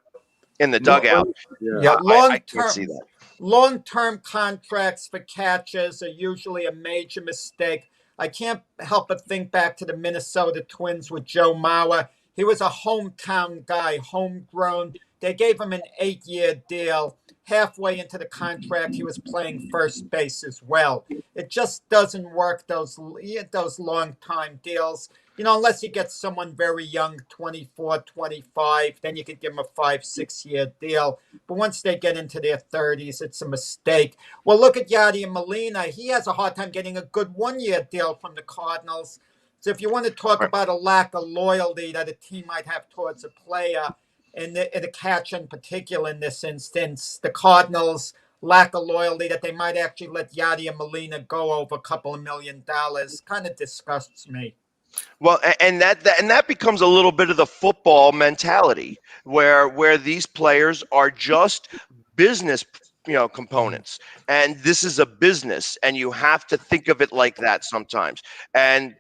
in the dugout. Yeah, I can't see that. long-term contracts for catchers are usually a major mistake. I can't help but think back to the Minnesota Twins with Joe Mauer. He was a hometown guy, homegrown. They gave him an 8-year deal. Halfway into the contract, he was playing first base as well. It just doesn't work, those long-time deals. Unless you get someone very young, 24, 25, then you could give them a 5-6 year deal. But once they get into their 30s, it's a mistake. Well, look at Yadier Molina. He has a hard time getting a good 1-year deal from the Cardinals. So if you want to talk about a lack of loyalty that a team might have towards a player, and the catcher in particular in this instance, the Cardinals lack of loyalty that they might actually let Yadier Molina go over a couple of $1 million kind of disgusts me. Well, and that becomes a little bit of the football mentality where these players are just business components, and this is a business, and you have to think of it like that sometimes. And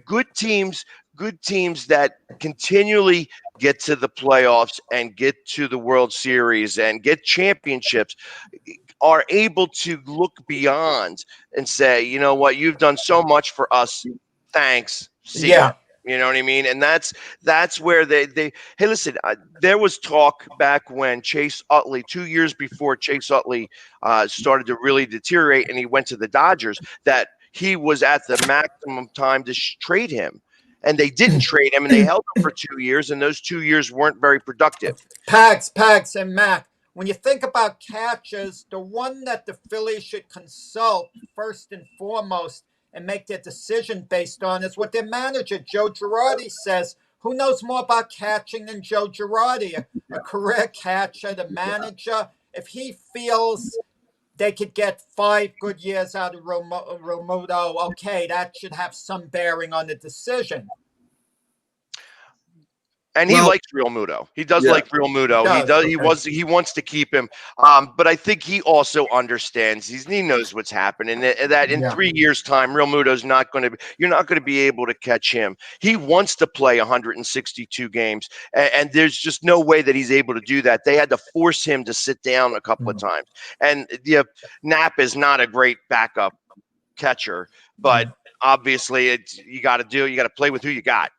good teams that continually get to the playoffs and get to the World Series and get championships are able to look beyond and say, you know what, you've done so much for us, thanks, see ya. You know what I mean? And that's where they hey, listen, there was talk back when Chase Utley, 2 years before Chase Utley started to really deteriorate and he went to the Dodgers, that he was at the maximum time to trade him. And they didn't trade him, and they held him for 2 years, and those 2 years weren't very productive. Pags, and Mac, when you think about catchers, the one that the Phillies should consult first and foremost and make their decision based on is what their manager, Joe Girardi, says. Who knows more about catching than Joe Girardi, a career catcher, the manager? If he feels they could get 5 good years out of Realmuto, okay, that should have some bearing on the decision. And he likes Realmuto. He does like Realmuto. He wants to keep him. But I think he also understands. He knows what's happening. That in 3 years' time, Realmuto's not going to. You're not going to be able to catch him. He wants to play 162 games, and there's just no way that he's able to do that. They had to force him to sit down a couple of times. And Knapp is not a great backup catcher, but obviously you got to play with who you got.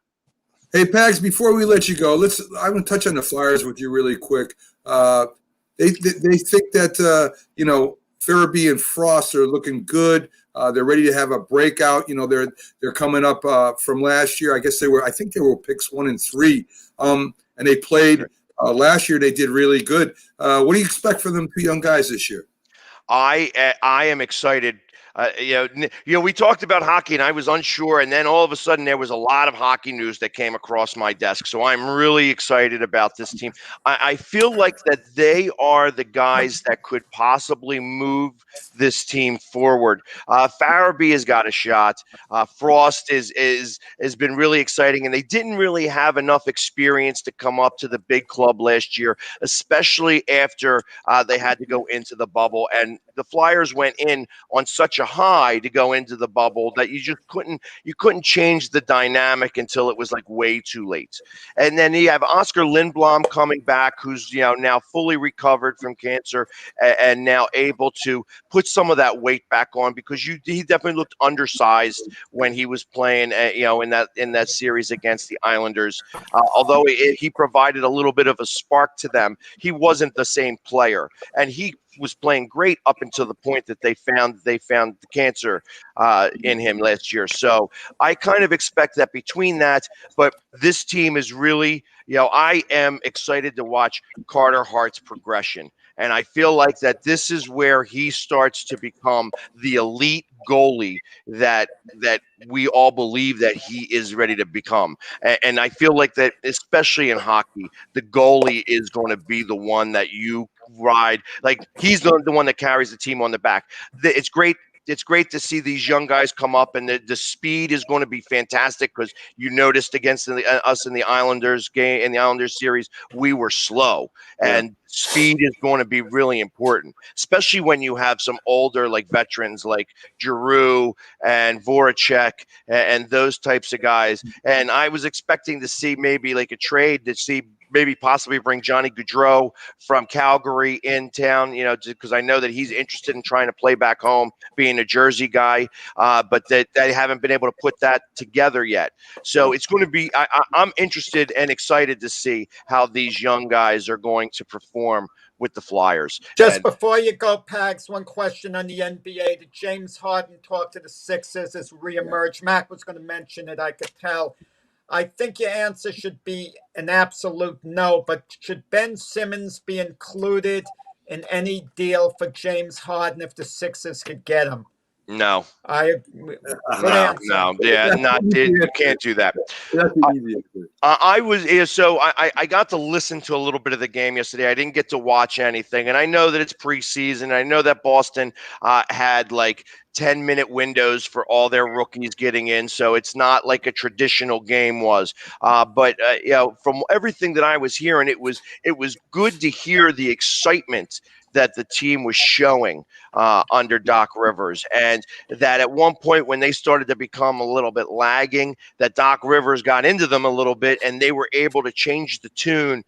Hey, Pags, before we let you go, I'm going to touch on the Flyers with you really quick. They think that, Farabee and Frost are looking good. They're ready to have a breakout. They're coming up from last year. I think they were picks 1 and 3. And they played last year. They did really good. What do you expect from them 2 young guys this year? I am excited. We talked about hockey, and I was unsure, and then all of a sudden there was a lot of hockey news that came across my desk. So I'm really excited about this team. I feel like that they are the guys that could possibly move this team forward. Farabee has got a shot. Frost is has been really exciting, and they didn't really have enough experience to come up to the big club last year, especially after they had to go into the bubble. And the Flyers went in on such a high to go into the bubble that you couldn't change the dynamic until it was like way too late. And then you have Oscar Lindblom coming back, who's now fully recovered from cancer and now able to put some of that weight back on, because he definitely looked undersized when he was playing in that series against the Islanders. Although he provided a little bit of a spark to them, he wasn't the same player, and he was playing great up until the point that they found the cancer in him last year. So I kind of expect that between that, but this team is really, I am excited to watch Carter Hart's progression. And I feel like that this is where he starts to become the elite goalie that we all believe that he is ready to become. And I feel like that, especially in hockey, the goalie is going to be the one that you ride. Like, he's the one that carries the team on the back. It's great. It's great to see these young guys come up, and the speed is going to be fantastic, because you noticed against us in the Islanders game, in the Islanders series, we were slow, and speed is going to be really important, especially when you have some older like veterans like Giroux and Voracek and those types of guys. And I was expecting to see maybe like a trade to see maybe possibly bring Johnny Gaudreau from Calgary in town, because I know that he's interested in trying to play back home, being a Jersey guy, but that they haven't been able to put that together yet. So it's going to be, I'm interested and excited to see how these young guys are going to perform with the Flyers. Just before you go, Pags, one question on the NBA. Did James Harden talk to the Sixers as reemerge? Mac was going to mention it, I could tell. I think your answer should be an absolute no, but should Ben Simmons be included in any deal for James Harden if the Sixers could get him? No. Good answer. No, yeah, you can't do that. That's an easy answer. I got to listen to a little bit of the game yesterday. I didn't get to watch anything, and I know that it's preseason. I know that Boston had like 10-minute windows for all their rookies getting in, so it's not like a traditional game was. But from everything that I was hearing, it was good to hear the excitement that the team was showing under Doc Rivers, and that at one point when they started to become a little bit lagging, that Doc Rivers got into them a little bit, and they were able to change the tune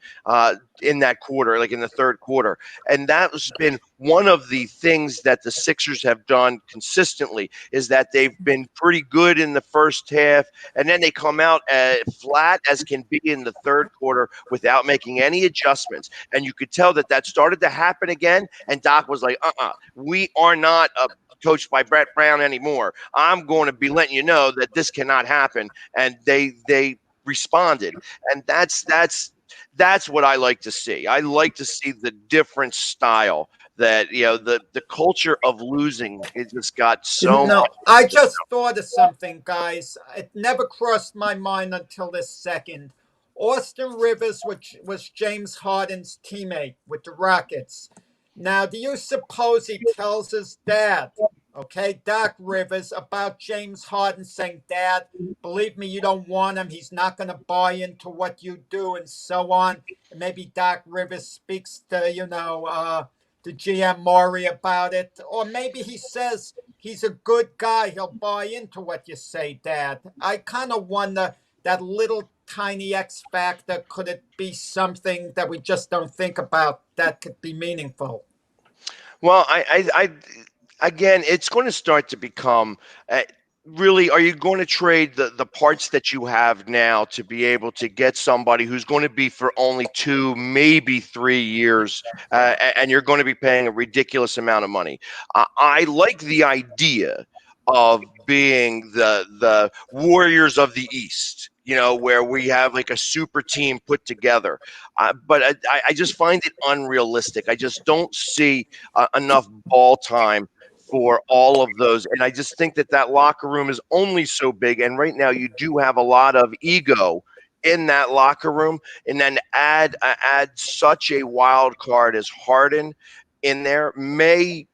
in that quarter, like in the third quarter. And that has been one of the things that the Sixers have done consistently, is that they've been pretty good in the first half, and then they come out flat as can be in the third quarter without making any adjustments. And you could tell that started to happen again, and Doc was like, we are not coached by Brett Brown anymore. I'm going to be letting you know that this cannot happen. And they responded, and that's what I like to see. I like to see the different style, that the culture of losing, it just got so much. I just thought of something, guys. It never crossed my mind until this second. Austin Rivers, which was James Harden's teammate with the Rockets. Now, do you suppose he tells his dad, okay, Doc Rivers, about James Harden, saying, Dad, believe me, you don't want him. He's not going to buy into what you do, and so on. And maybe Doc Rivers speaks to, the GM Maury about it. Or maybe he says he's a good guy. He'll buy into what you say, Dad. I kind of wonder that little tiny X factor. Could it be something that we just don't think about that could be meaningful? Well, again, it's going to start to become really, are you going to trade the parts that you have now to be able to get somebody who's going to be for only 2, maybe 3 years, and you're going to be paying a ridiculous amount of money? I like the idea of being the Warriors of the East, where we have like a super team put together. But I just find it unrealistic. I just don't see enough ball time for all of those. And I just think that that locker room is only so big. And right now you do have a lot of ego in that locker room. And then add such a wild card as Harden in there may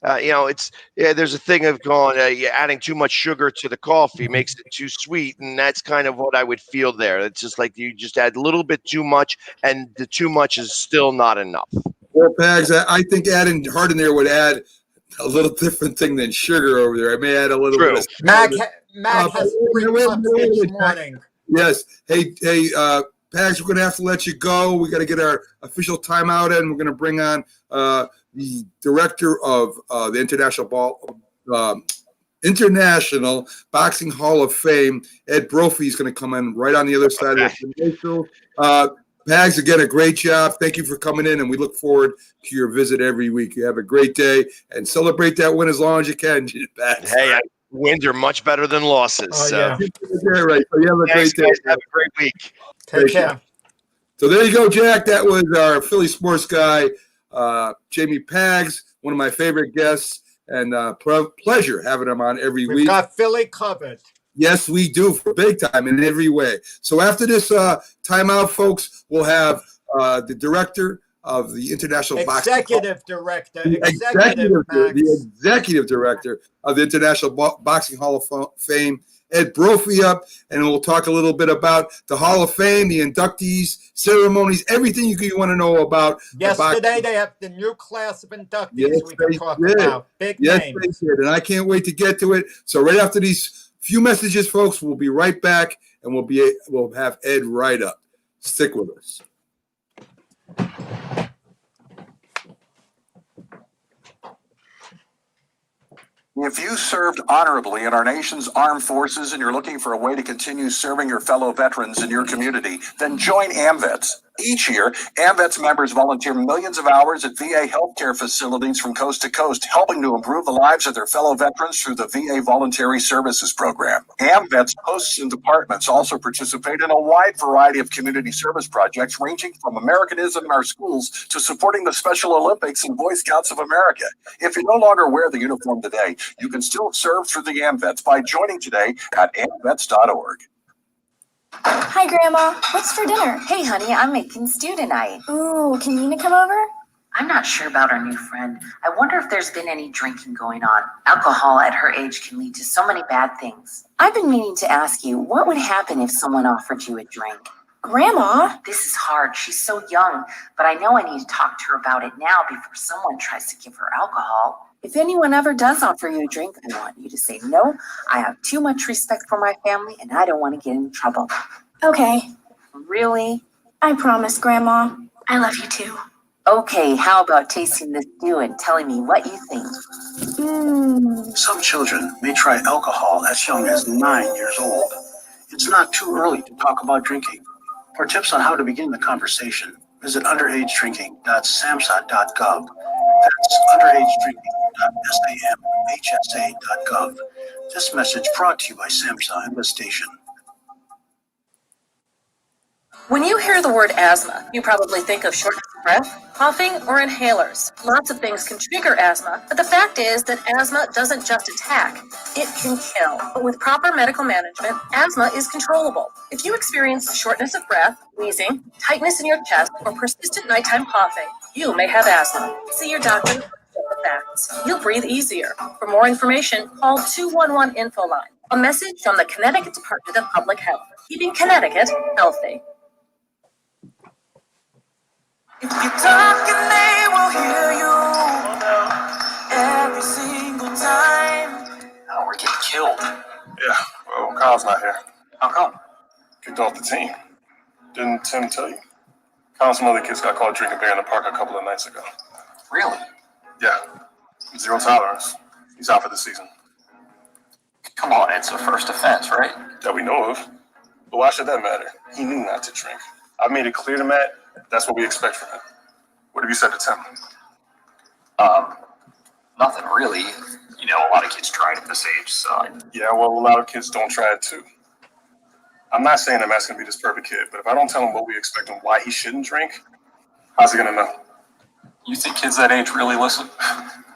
it's there's a thing of going adding too much sugar to the coffee makes it too sweet, and that's kind of what I would feel there. It's just like you just add a little bit too much, and the too much is still not enough. Well, Pags, I think adding Harden there would add a little different thing than sugar over there. I may add a little True. bit of Mag has 3 wait, cups each morning. Yes. Hey, Pags, we're going to have to let you go. We got to get our official timeout in. We're going to bring on the director of the International Boxing Hall of Fame, Ed Brophy, is going to come in right on the other side of the commercial. Pags, again, a great job. Thank you for coming in, and we look forward to your visit every week. You have a great day, and celebrate that win as long as you can, Pags. Hey, wins are much better than losses. Oh, so. yeah. Yeah, right. So you have a Thanks, great day. guys. Have a great week. Take care. So there you go, Jack. That was our Philly sports guy, Jamie Pags, one of my favorite guests, and pleasure having him on every week. We've got Philly covered. Yes, we do, for big time in every way. So after this timeout, folks, we'll have the director of the International Executive director. the executive director of the International Boxing Hall of Fame, Ed Brophy, up, and we'll talk a little bit about the Hall of Fame, the inductees, ceremonies, everything you want to know about. Yesterday, they have the new class of inductees we can talk about. Big names. They did, and I can't wait to get to it. So right after these few messages, folks, we'll be right back, and we'll have Ed right up. Stick with us. If you served honorably in our nation's armed forces and you're looking for a way to continue serving your fellow veterans in your community, then join AMVETS. Each year, AMVETS members volunteer millions of hours at VA healthcare facilities from coast to coast, helping to improve the lives of their fellow veterans through the VA Voluntary Services Program. AMVETS posts and departments also participate in a wide variety of community service projects, ranging from Americanism in our schools to supporting the Special Olympics and Boy Scouts of America. If you no longer wear the uniform today, you can still serve through the AMVETS by joining today at amvets.org. Hi, Grandma. What's for dinner? Hey, honey, I'm making stew tonight. Ooh, can Nina come over? I'm not sure about our new friend. I wonder if there's been any drinking going on. Alcohol at her age can lead to so many bad things. I've been meaning to ask you, what would happen if someone offered you a drink? Grandma? This is hard. She's so young, but I know I need to talk to her about it now before someone tries to give her alcohol. If anyone ever does offer you a drink, I want you to say no. I have too much respect for my family, and I don't want to get in trouble. Okay. Really? I promise, Grandma. I love you too. Okay, how about tasting this stew and telling me what you think? Some children may try alcohol as young as 9 years old. It's not too early to talk about drinking. For tips on how to begin the conversation, visit underagedrinking.samhsa.gov. That's underagedrinking.samhsa.gov. This message brought to you by SAMHSA and this station. When you hear the word asthma, you probably think of shortness of breath, coughing, or inhalers. Lots of things can trigger asthma, but the fact is that asthma doesn't just attack, it can kill. But with proper medical management, asthma is controllable. If you experience shortness of breath, wheezing, tightness in your chest, or persistent nighttime coughing, you may have asthma. See your doctor to check the facts. You'll breathe easier. For more information, call 211 Info Line. A message from the Connecticut Department of Public Health, keeping Connecticut healthy. If you talk and they will hear you every single time. Oh, we're getting killed. Yeah, well, Kyle's not here. How come? Kicked off the team. Didn't Tim tell you? Kyle and some other kids got caught drinking beer in the park a couple of nights ago. Really? Yeah. Zero tolerance. He's out for the season. Come on, it's a first offense, right? That we know of. But why should that matter? He knew not to drink. I made it clear to Matt, that's what we expect from him. What have you said to Tim? Nothing really. You know, a lot of kids try it at this age, so. Yeah, well, a lot of kids don't try it too. I'm not saying that Matt's going to be this perfect kid, but if I don't tell him what we expect and why he shouldn't drink, how's he going to know? You think kids that age really listen?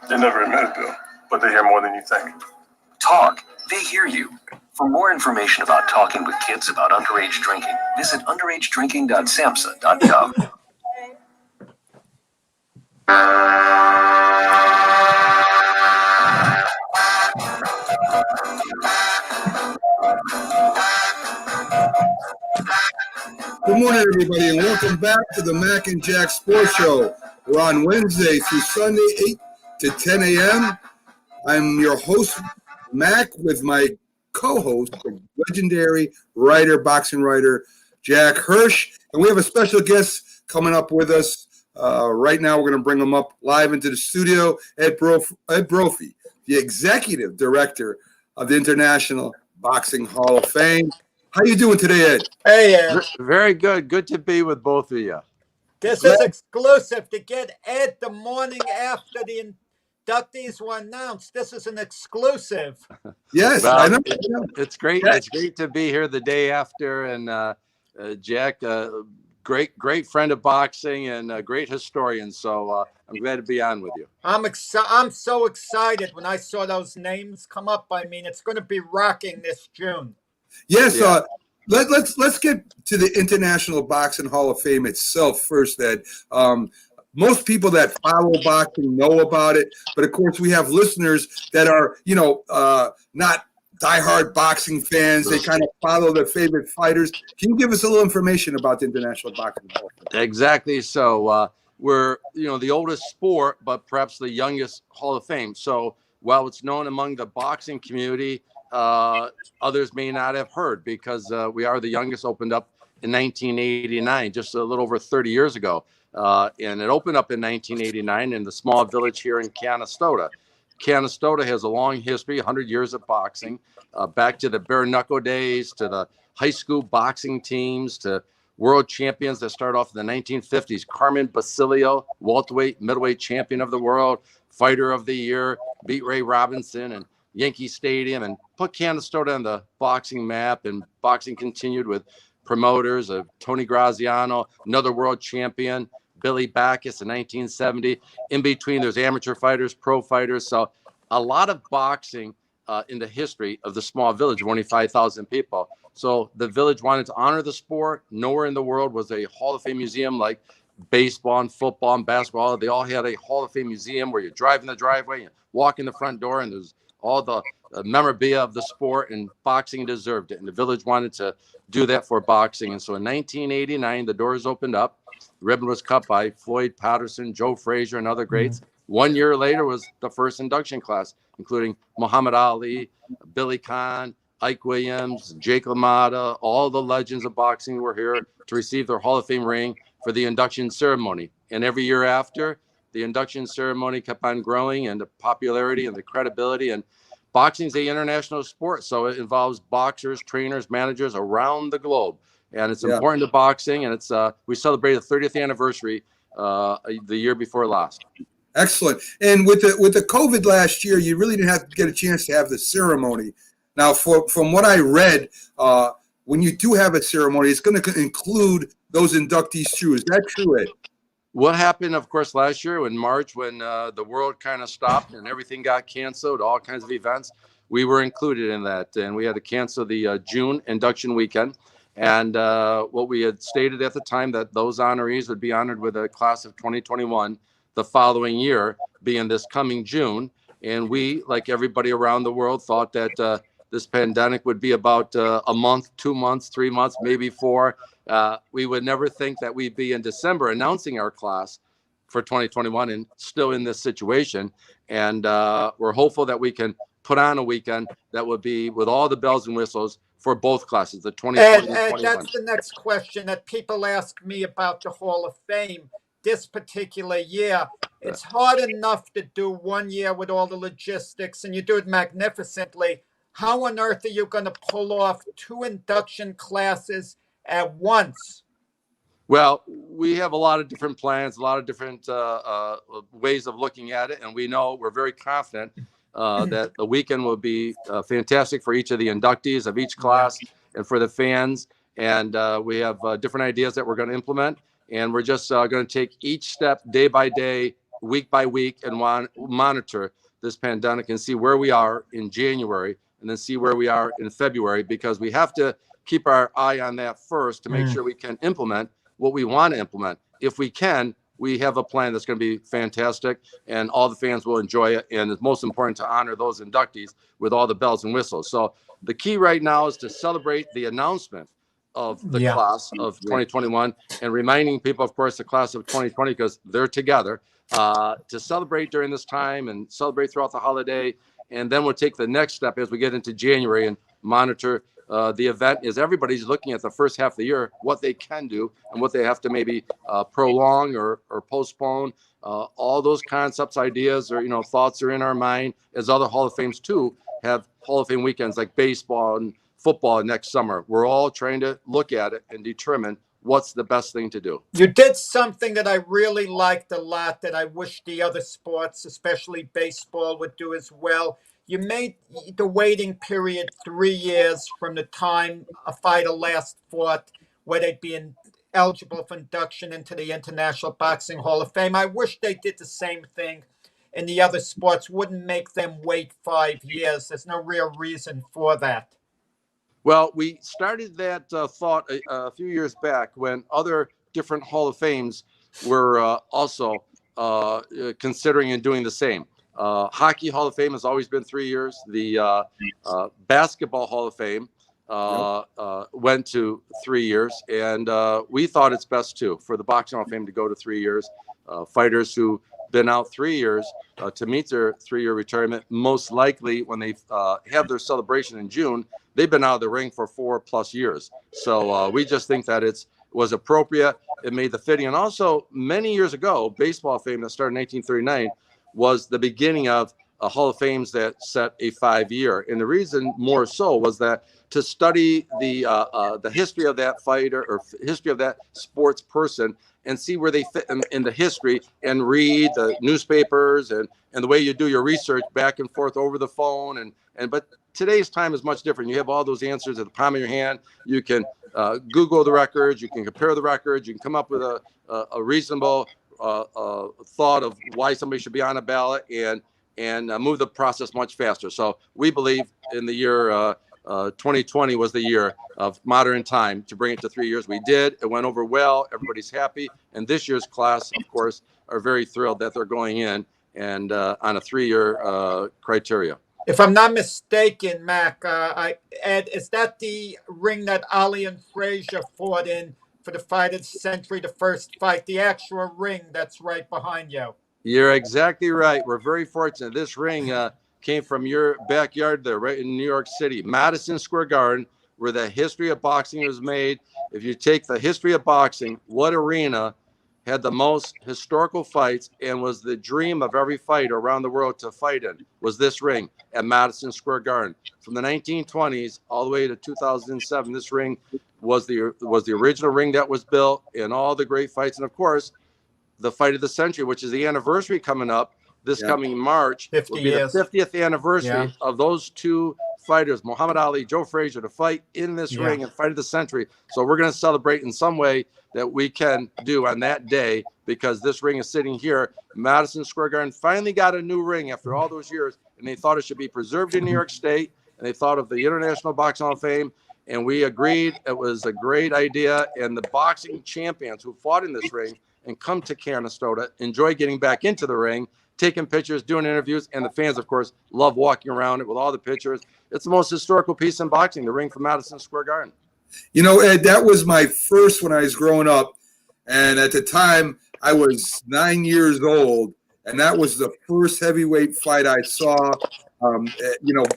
They never admit it, Bill. but they hear more than you think. Talk. They hear you. For more information about talking with kids about underage drinking, visit underagedrinking.samhsa.gov. Good morning, everybody, and welcome back to the Mac and Jack Sports Show. We're on Wednesday through Sunday, 8 to 10 a.m. I'm your host, Mac, with my co-host, the legendary boxing writer, Jack Hirsch. And we have a special guest coming up with us. Right now, we're going to bring him up live into the studio, Ed Brophy, the executive director of the International Boxing Hall of Fame. How you doing today, Ed? Hey, Ed. Very good. Good to be with both of you. This is exclusive to get Ed the morning after the inductees were announced. This is an exclusive. Yes, Well, I know. It's great. Yeah. It's great to be here the day after. And Jack, great friend of boxing and a great historian. So I'm glad to be on with you. I'm so excited when I saw those names come up. I mean, it's going to be rocking this June. Yes, Yeah. let's get to the International Boxing Hall of Fame itself first, Ed. Most people that follow boxing know about it, but of course we have listeners that are, not diehard boxing fans. They kind of follow their favorite fighters. Can you give us a little information about the International Boxing Hall of Fame? Exactly. So we're, the oldest sport, but perhaps the youngest Hall of Fame. So while it's known among the boxing community, others may not have heard because we are the youngest, opened up in 1989, just a little over 30 years ago. And it opened up in 1989 in the small village here in Canastota. Canastota has a long history, 100 years of boxing, back to the bare knuckle days, to the high school boxing teams, to world champions that start off in the 1950s. Carmen Basilio, welterweight, middleweight champion of the world, fighter of the year, beat Ray Robinson and Yankee Stadium and put Canastota on the boxing map. And boxing continued with promoters of Tony Graziano, another world champion, Billy Backus in 1970. In between, there's amateur fighters, pro fighters. So a lot of boxing in the history of the small village, only 5,000 people. So the village wanted to honor the sport. Nowhere in the world was a Hall of Fame museum like baseball and football and basketball. They all had a Hall of Fame museum where you drive in the driveway, you walk in the front door, and there's all the memorabilia of the sport, and boxing deserved it. And the village wanted to do that for boxing. And so in 1989, the doors opened up. The ribbon was cut by Floyd Patterson, Joe Frazier, and other greats. Mm-hmm. 1 year later was the first induction class, including Muhammad Ali, Billy Conn, Ike Williams, Jake LaMotta. All the legends of boxing were here to receive their Hall of Fame ring for the induction ceremony. And every year after, the induction ceremony kept on growing, and the popularity and the credibility. And boxing is an international sport, so it involves boxers, trainers, managers around the globe. And it's important to boxing, and it's we celebrated the 30th anniversary the year before last. Excellent. And with the COVID last year, you really didn't have to get a chance to have the ceremony. Now, from what I read, when you do have a ceremony, it's going to include those inductees too. Is that true, Ed? What happened, of course, last year in March when the world kind of stopped and everything got canceled, all kinds of events, we were included in that. And we had to cancel the June induction weekend. And what we had stated at the time that those honorees would be honored with a class of 2021 the following year, being this coming June. And we, like everybody around the world, thought that this pandemic would be about a month, 2 months, 3 months, maybe 4. We would never think that we'd be in December announcing our class for 2021 and still in this situation. And we're hopeful that we can put on a weekend that would be with all the bells and whistles for both classes, the 2020 and 21. That's the next question that people ask me about the Hall of Fame this particular year. It's hard enough to do 1 year with all the logistics, and you do it magnificently. How on earth are you going to pull off 2 induction classes at once? Well, we have a lot of different plans, a lot of different ways of looking at it. And we know we're very confident that the weekend will be fantastic for each of the inductees of each class and for the fans. And we have different ideas that we're going to implement. And we're just going to take each step day by day week by week and monitor this pandemic and see where we are in January and then see where we are in February, because we have to keep our eye on that first to make sure we can implement what we want to implement. If we can, we have a plan that's going to be fantastic and all the fans will enjoy it. And it's most important to honor those inductees with all the bells and whistles. So the key right now is to celebrate the announcement of the class of 2021 and reminding people, of course, the class of 2020, because they're together, to celebrate during this time and celebrate throughout the holiday. And then we'll take the next step as we get into January and monitor the event, as everybody's looking at the first half of the year, what they can do and what they have to maybe prolong or postpone. All those concepts, ideas, or thoughts are in our mind, as other Hall of Fames too have Hall of Fame weekends like baseball and football next summer. We're all trying to look at it and determine what's the best thing to do. You did something that I really liked a lot that I wish the other sports, especially baseball, would do as well. You made the waiting period 3 years from the time a fighter last fought, where they'd be eligible for induction into the International Boxing Hall of Fame. I wish they did the same thing in the other sports, wouldn't make them wait 5 years. There's no real reason for that. Well, we started that thought a few years back when other different Hall of Fames were also considering and doing the same. Hockey Hall of Fame has always been 3 years. The Basketball Hall of Fame went to 3 years, and we thought it's best too for the Boxing Hall of Fame to go to 3 years. Fighters who been out 3 years to meet their 3-year retirement, most likely when they have their celebration in June, they've been out of the ring for 4+ years. So we just think that it was appropriate. It made the fitting. And also, many years ago, Baseball Fame that started in 1939 was the beginning of a Hall of Fames that set a 5-year. And the reason more so was that to study the history of that fighter or history of that sports person and see where they fit in the history and read the newspapers and the way you do your research back and forth over the phone. But today's time is much different. You have all those answers at the palm of your hand. You can Google the records. You can compare the records. You can come up with a reasonable thought of why somebody should be on a ballot and move the process much faster. So we believe in the year 2020 was the year of modern time to bring it to 3 years. We did. It went over well. Everybody's happy. And this year's class, of course, are very thrilled that they're going in and on a 3-year criteria. If I'm not mistaken, Mac, Ed, is that the ring that Ali and Frazier fought in for the fight of the century, the first fight, the actual ring that's right behind you? You're exactly right. We're very fortunate. This ring came from your backyard there, right in New York City, Madison Square Garden, where the history of boxing was made. If you take the history of boxing, what arena had the most historical fights and was the dream of every fighter around the world to fight in was this ring at Madison Square Garden. From the 1920s all the way to 2007, this ring was the original ring that was built in all the great fights. And of course, the fight of the century, which is the anniversary coming up this coming March, 50 will be years. the 50th anniversary of those two fighters, Muhammad Ali, Joe Frazier, to fight in this ring and fight of the century. So we're going to celebrate in some way that we can do on that day, because this ring is sitting here. Madison Square Garden finally got a new ring after all those years, and they thought it should be preserved in New York State, and they thought of the International Boxing Hall of Fame, and we agreed it was a great idea. And the boxing champions who fought in this ring and come to Canastota enjoy getting back into the ring, taking pictures, doing interviews, and the fans, of course, love walking around it with all the pictures. It's the most historical piece in boxing, the ring from Madison Square Garden. You know, Ed, that was my first when I was growing up. And at the time, I was 9 years old. And that was the first heavyweight fight I saw,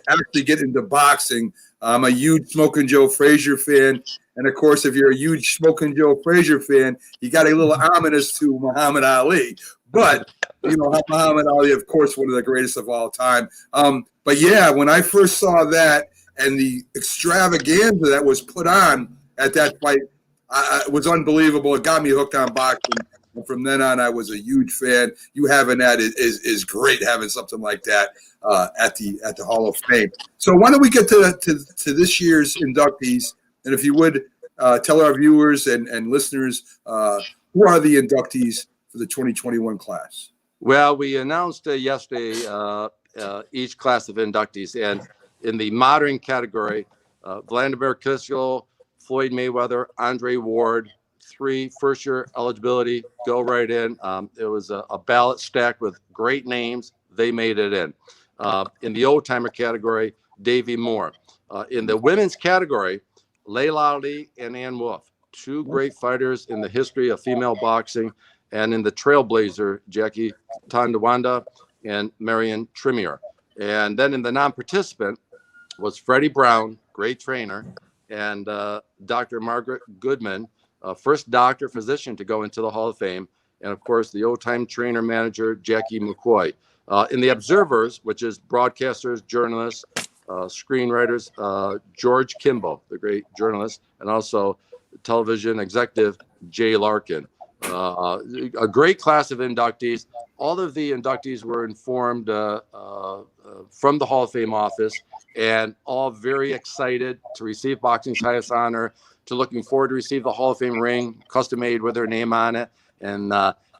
actually get into boxing. I'm a huge Smokin' Joe Frazier fan. And, of course, if you're a huge Smokin' Joe Frazier fan, you got a little ominous to Muhammad Ali. But, Muhammad Ali, of course, one of the greatest of all time. But, yeah, when I first saw that, and the extravaganza that was put on at that fight was unbelievable. It got me hooked on boxing. And from then on, I was a huge fan. You having that is great, having something like that at the Hall of Fame. So why don't we get to this year's inductees? And if you would tell our viewers and listeners who are the inductees for the 2021 class. Well, we announced yesterday each class of inductees, and in the modern category, Vladimir Klitschko, Floyd Mayweather, Andre Ward, 3 first-year eligibility, go right in. It was a ballot stacked with great names. They made it in. In the old-timer category, Davey Moore. In the women's category, Layla Ali and Ann Wolf, 2 great fighters in the history of female boxing. And in the trailblazer, Jackie Tandawanda and Marion Trimier. And then in the non-participant was Freddie Brown, great trainer, and Dr. Margaret Goodman, first doctor physician to go into the Hall of Fame. And of course, the old-time trainer manager, Jackie McCoy. In the observers, which is broadcasters, journalists, screenwriters, George Kimball, the great journalist, and also television executive, Jay Larkin. A great class of inductees. All of the inductees were informed from the Hall of Fame office, and all very excited to receive boxing's highest honor, to looking forward to receive the Hall of Fame ring, custom made with their name on it, and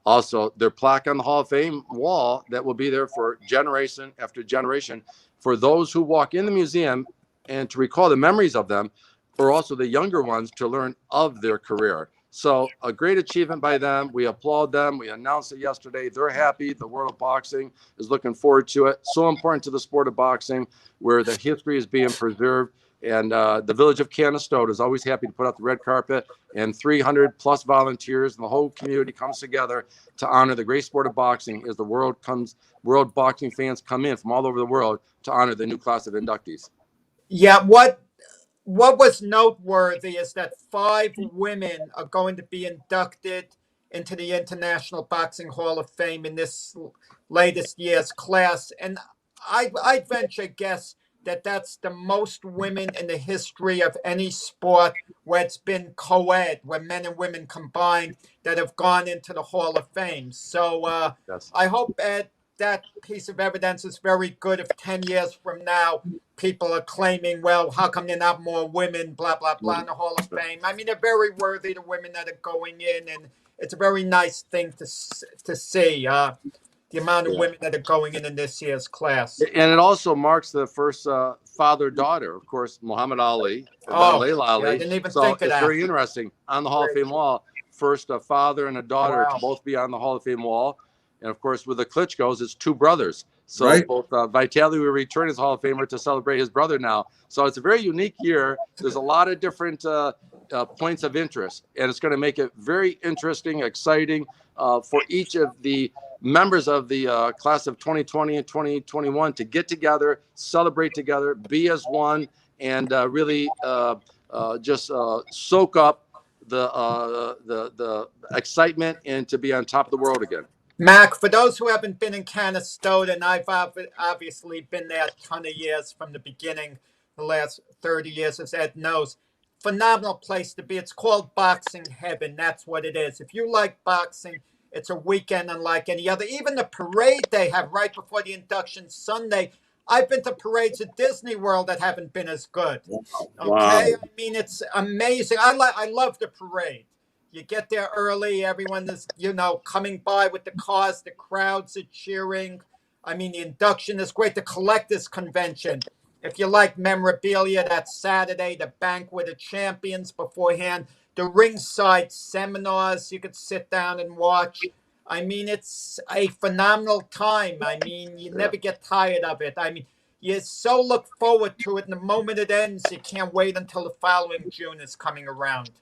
also their plaque on the Hall of Fame wall that will be there for generation after generation for those who walk in the museum and to recall the memories of them, or also the younger ones to learn of their career. So a great achievement by them. We applaud them. We announced it yesterday. They're happy. The world of boxing is looking forward to it. So important to the sport of boxing, where the history is being preserved. And the village of Canastota is always happy to put out the red carpet, and 300 plus volunteers and the whole community comes together to honor the great sport of boxing as the world boxing fans come in from all over the world to honor the new class of inductees. Yeah, what was noteworthy is that 5 women are going to be inducted into the International Boxing Hall of Fame in this latest year's class. And I'd venture guess that that's the most women in the history of any sport where it's been co-ed, where men and women combined, that have gone into the Hall of Fame. So Yes. I hope that piece of evidence is very good if 10 years from now people are claiming, well, how come there are not more women, blah, blah, blah, in the Hall of Fame. I mean, they're very worthy, the women that are going in, and it's a very nice thing to see, the amount of women that are going in this year's class. And it also marks the first father-daughter, of course, Muhammad Ali, and then Layla Ali. I didn't even so think of it's that. very interesting. On the Hall of Fame wall, first a father and a daughter to both be on the Hall of Fame wall. And of course, with the Klitschkos, it's 2 brothers. So both Vitaly will return as Hall of Famer to celebrate his brother now. So it's a very unique year. There's a lot of different points of interest, and it's going to make it very interesting, exciting for each of the members of the class of 2020 and 2021 to get together, celebrate together, be as one, and really just soak up the excitement and to be on top of the world again. Mac, for those who haven't been in Canastota, and I've obviously been there a ton of years from the beginning, the last 30 years, as Ed knows, phenomenal place to be. It's called boxing heaven. That's what it is. If you like boxing, it's a weekend unlike any other. Even the parade they have right before the induction Sunday. I've been to parades at Disney World that haven't been as good. Okay, I mean, it's amazing. I love the parade. You get there early. Everyone is, coming by with the cars. The crowds are cheering. I mean, the induction is great. The collectors convention. If you like memorabilia, that's Saturday. The banquet of champions beforehand. The ringside seminars you could sit down and watch. I mean, it's a phenomenal time. I mean, you never get tired of it. I mean, you so look forward to it. And the moment it ends, you can't wait until the following June is coming around.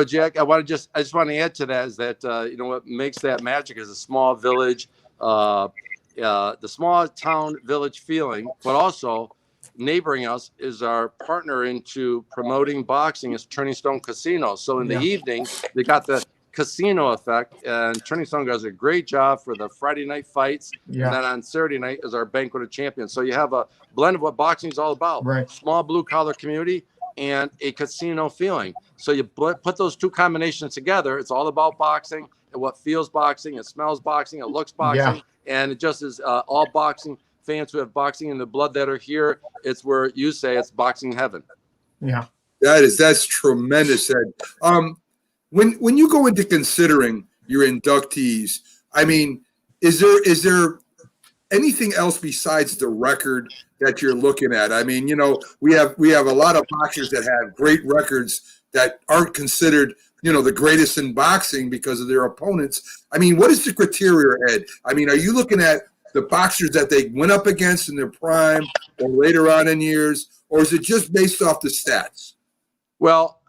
Jack, I just want to add to that is that, what makes that magic is a small village, the small town village feeling, but also neighboring us is our partner into promoting boxing is Turning Stone Casino. So in the evening, they got the casino effect, and Turning Stone does a great job for the Friday night fights. And then on Saturday night is our banquet of champions. So you have a blend of what boxing is all about. Right. Small blue collar community and a casino feeling. So you put those 2 combinations together. It's all about boxing and what feels boxing. It smells boxing. It looks boxing. And it just is all boxing fans who have boxing in the blood that are here. It's where you say it's boxing heaven. Yeah. That's tremendous, Ed. When you go into considering your inductees, I mean, is there anything else besides the record that you're looking at? I mean, we have a lot of boxers that have great records that aren't considered, the greatest in boxing because of their opponents. I mean, what is the criteria, Ed? I mean, are you looking at the boxers that they went up against in their prime or later on in years, or is it just based off the stats? Well,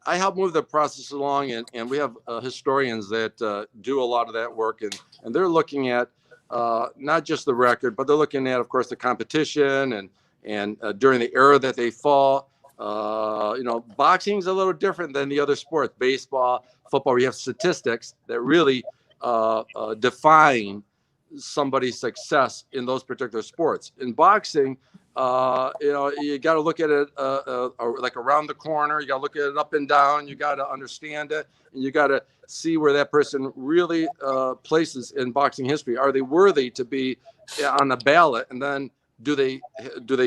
I help move the process along, and we have historians that do a lot of that work, and they're looking at not just the record, but they're looking at, of course, the competition and during the era that they fall. Boxing's a little different than the other sports, baseball, football, where you have statistics that really define somebody's success in those particular sports. In boxing, you got to look at it like around the corner. You got to look at it up and down. You got to understand it, and you got to see where that person really places in boxing history. Are they worthy to be on the ballot? And then do they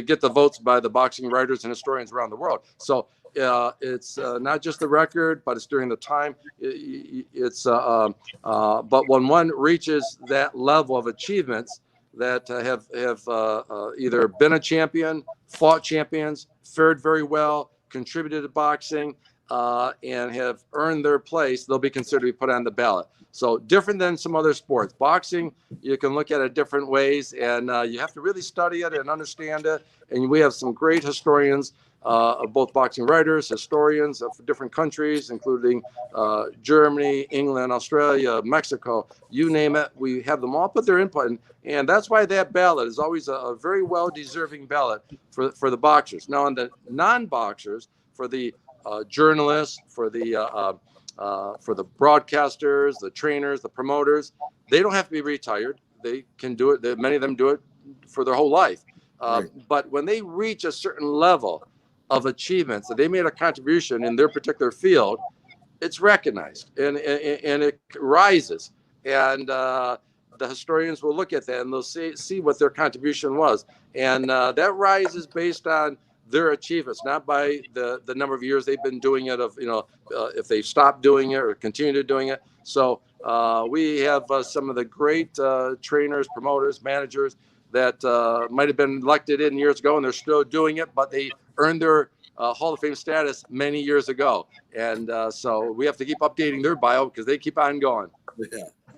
get the votes by the boxing writers and historians around the world? So it's not just the record, but it's during the time. But when one reaches that level of achievements that have either been a champion, fought champions, fared very well, contributed to boxing, and have earned their place, they'll be considered to be put on the ballot. So different than some other sports. Boxing, you can look at it different ways, and you have to really study it and understand it. And we have some great historians, of both boxing writers, historians of different countries, including Germany, England, Australia, Mexico, you name it. We have them all put their input, and that's why that ballot is always a very well-deserving ballot for the boxers. Now, on the non-boxers, for the journalists, for the broadcasters, the trainers, the promoters, they don't have to be retired. They can do it. Many of them do it for their whole life. Right. But when they reach a certain level of achievements that they made a contribution in their particular field, it's recognized and it rises. And the historians will look at that and they'll see what their contribution was. And that rise is based on their achievements, not by the number of years they've been doing it, if they've stopped doing it or continue doing it. So we have some of the great trainers, promoters, managers that might have been elected in years ago and they're still doing it, but they earned their Hall of Fame status many years ago. And so we have to keep updating their bio because they keep on going.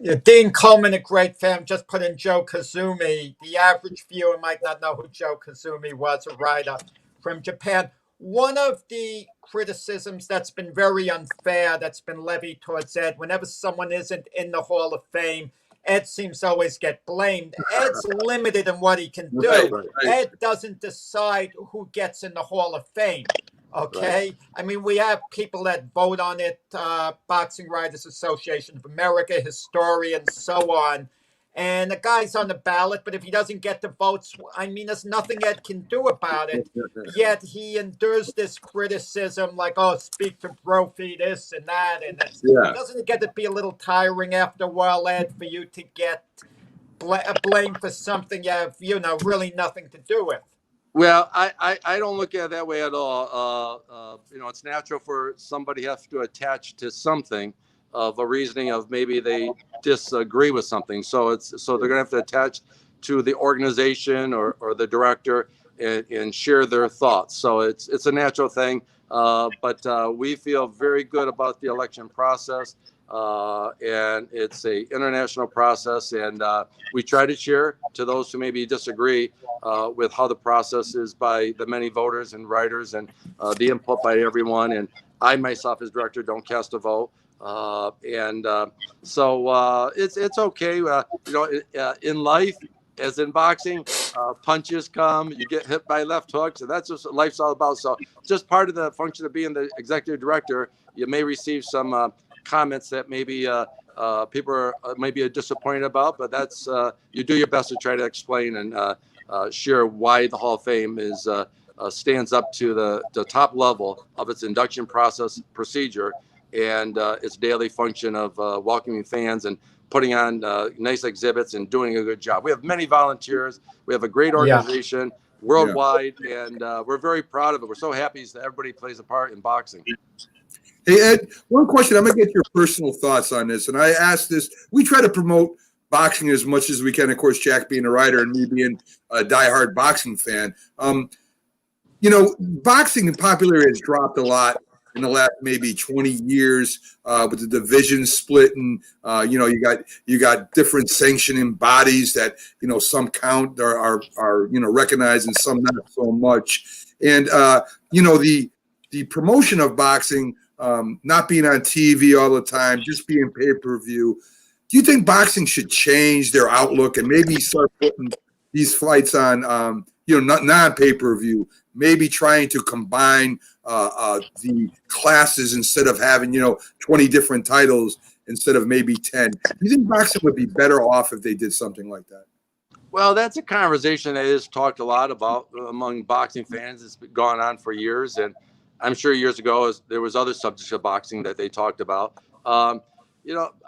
Yeah, Dean Coleman, a great fan, just put in Joe Kazumi. The average viewer might not know who Joe Kazumi was, a writer from Japan. One of the criticisms that's been very unfair, that's been levied towards Ed, whenever someone isn't in the Hall of Fame, Ed seems to always get blamed. Ed's limited in what he can do. Right. Ed doesn't decide who gets in the Hall of Fame. Okay. Right. I mean, we have people that vote on it, Boxing Writers Association of America, historians, so on. And the guy's on the ballot, but if he doesn't get the votes, I mean, there's nothing Ed can do about it. Yet he endures this criticism like, oh, speak to Brophy, this and that. And doesn't it get to be a little tiring after a while, Ed, for you to get blamed for something you have, really nothing to do with? Well, I don't look at it that way at all. It's natural for somebody to have to attach to something of a reasoning of maybe they disagree with something. So they're going to have to attach to the organization or the director and share their thoughts. So it's a natural thing. But we feel very good about the election process. And it's a international process. And we try to share to those who maybe disagree with how the process is by the many voters and writers and the input by everyone. And I myself as director don't cast a vote. So it's okay. In life, as in boxing, punches come, you get hit by left hooks, and that's just what life's all about. So just part of the function of being the executive director, you may receive some comments that maybe people are maybe disappointed about, but that's you do your best to try to explain and share why the Hall of Fame is stands up to the top level of its induction process procedure and its daily function of welcoming fans and putting on nice exhibits and doing a good job. We have many volunteers. We have a great organization worldwide, and we're very proud of it. We're so happy that everybody plays a part in boxing. Hey, Ed, one question. I'm going to get your personal thoughts on this. And I asked this. We try to promote boxing as much as we can. Of course, Jack being a writer and me being a diehard boxing fan. Boxing in popularity has dropped a lot in the last maybe 20 years with the division split, and you got different sanctioning bodies that some count are recognized and some not so much. And the promotion of boxing not being on TV all the time, just being pay-per-view. Do you think boxing should change their outlook and maybe start putting these fights on not pay-per-view? Maybe trying to combine the classes instead of having 20 different titles instead of maybe 10. Do you think boxing would be better off if they did something like that? Well, that's a conversation that is talked a lot about among boxing fans. It's been going on for years, and I'm sure years ago there was other subjects of boxing that they talked about.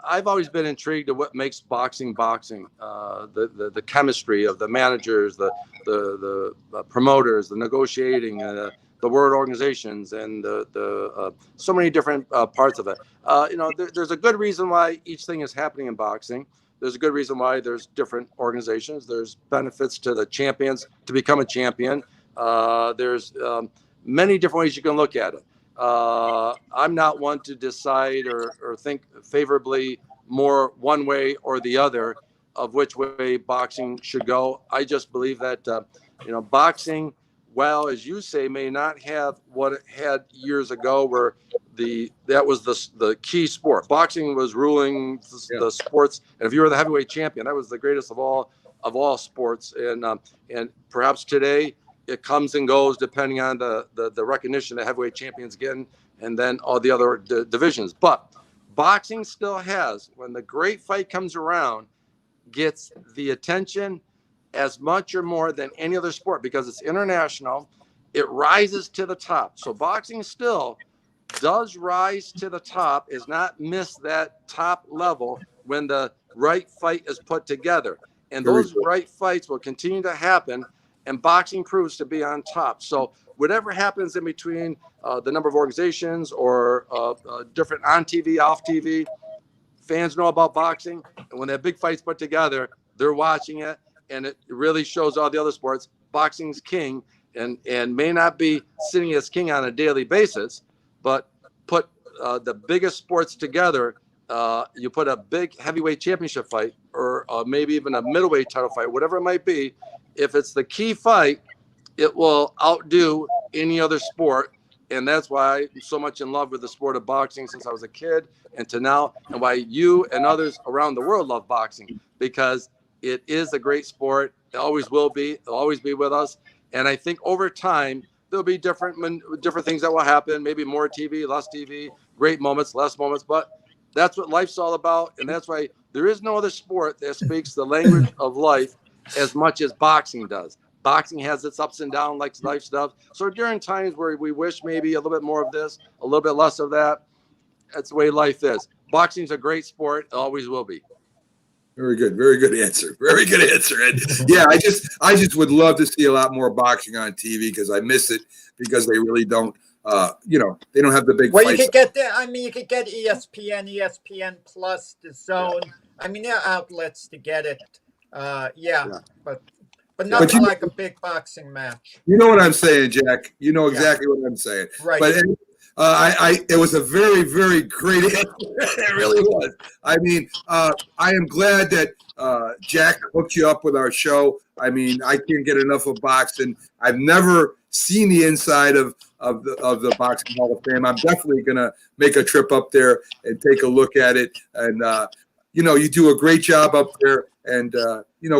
I've always been intrigued at what makes boxing boxing. The chemistry of the managers, the promoters, the negotiating, the word organizations, and the so many different parts of it. There's a good reason why each thing is happening in boxing. There's a good reason why there's different organizations. There's benefits to the champions to become a champion. There's many different ways you can look at it. I'm not one to decide or think favorably more one way or the other of which way boxing should go. I just believe that, boxing, while, as you say, may not have what it had years ago where that was the key sport. Boxing was ruling the sports. And if you were the heavyweight champion, that was the greatest of all sports. And perhaps today, it comes and goes depending on the recognition the heavyweight champions getting, and then all the other divisions. But boxing still has, when the great fight comes around, gets the attention as much or more than any other sport because it's international. It rises to the top. So boxing still does rise to the top, is not miss that top level when the right fight is put together. And those right fights will continue to happen. And boxing proves to be on top. So whatever happens in between the number of organizations or different on TV, off TV, fans know about boxing. And when that big fight's put together, they're watching it. And it really shows all the other sports, boxing's king and may not be sitting as king on a daily basis, but put the biggest sports together. You put a big heavyweight championship fight or maybe even a middleweight title fight, whatever it might be. If it's the key fight, it will outdo any other sport. And that's why I'm so much in love with the sport of boxing since I was a kid and to now, and why you and others around the world love boxing, because it is a great sport. It always will be. It'll always be with us. And I think over time, there'll be different things that will happen, maybe more TV, less TV, great moments, less moments. But that's what life's all about. And that's why there is no other sport that speaks the language of life as much as boxing does. Boxing has its ups and downs like life does. So during times where we wish maybe a little bit more of this, a little bit less of that, that's the way life is. Boxing's a great sport. It always will be. Very good. Very good answer. Very good answer. And yeah, I just would love to see a lot more boxing on TV because I miss it because they really don't, they don't have the big Well, fights. you could get there. I mean, you could get ESPN Plus, The Zone. I mean, there are outlets to get it. But nothing like a big boxing match. You know what I'm saying, Jack. You know exactly what I'm saying. Right. But it was a very, very great answer. It really was. I mean, I am glad that Jack hooked you up with our show. I mean, I can't get enough of boxing. I've never seen the inside of the Boxing Hall of Fame. I'm definitely gonna make a trip up there and take a look at it. And you do a great job up there, and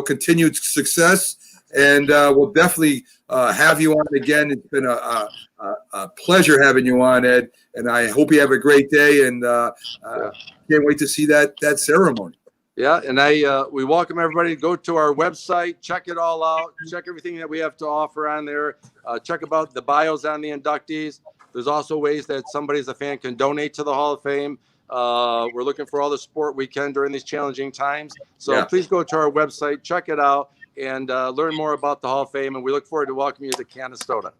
continued success. And we'll definitely have you on again. It's been a pleasure having you on, Ed. And I hope you have a great day. And can't wait to see that ceremony. Yeah, and we welcome everybody to go to our website, check it all out, check everything that we have to offer on there, check about the bios on the inductees. There's also ways that somebody as a fan can donate to the Hall of Fame. We're looking for all the support we can during these challenging times. So please go to our website, check it out, and learn more about the Hall of Fame. And we look forward to welcoming you to Canastota.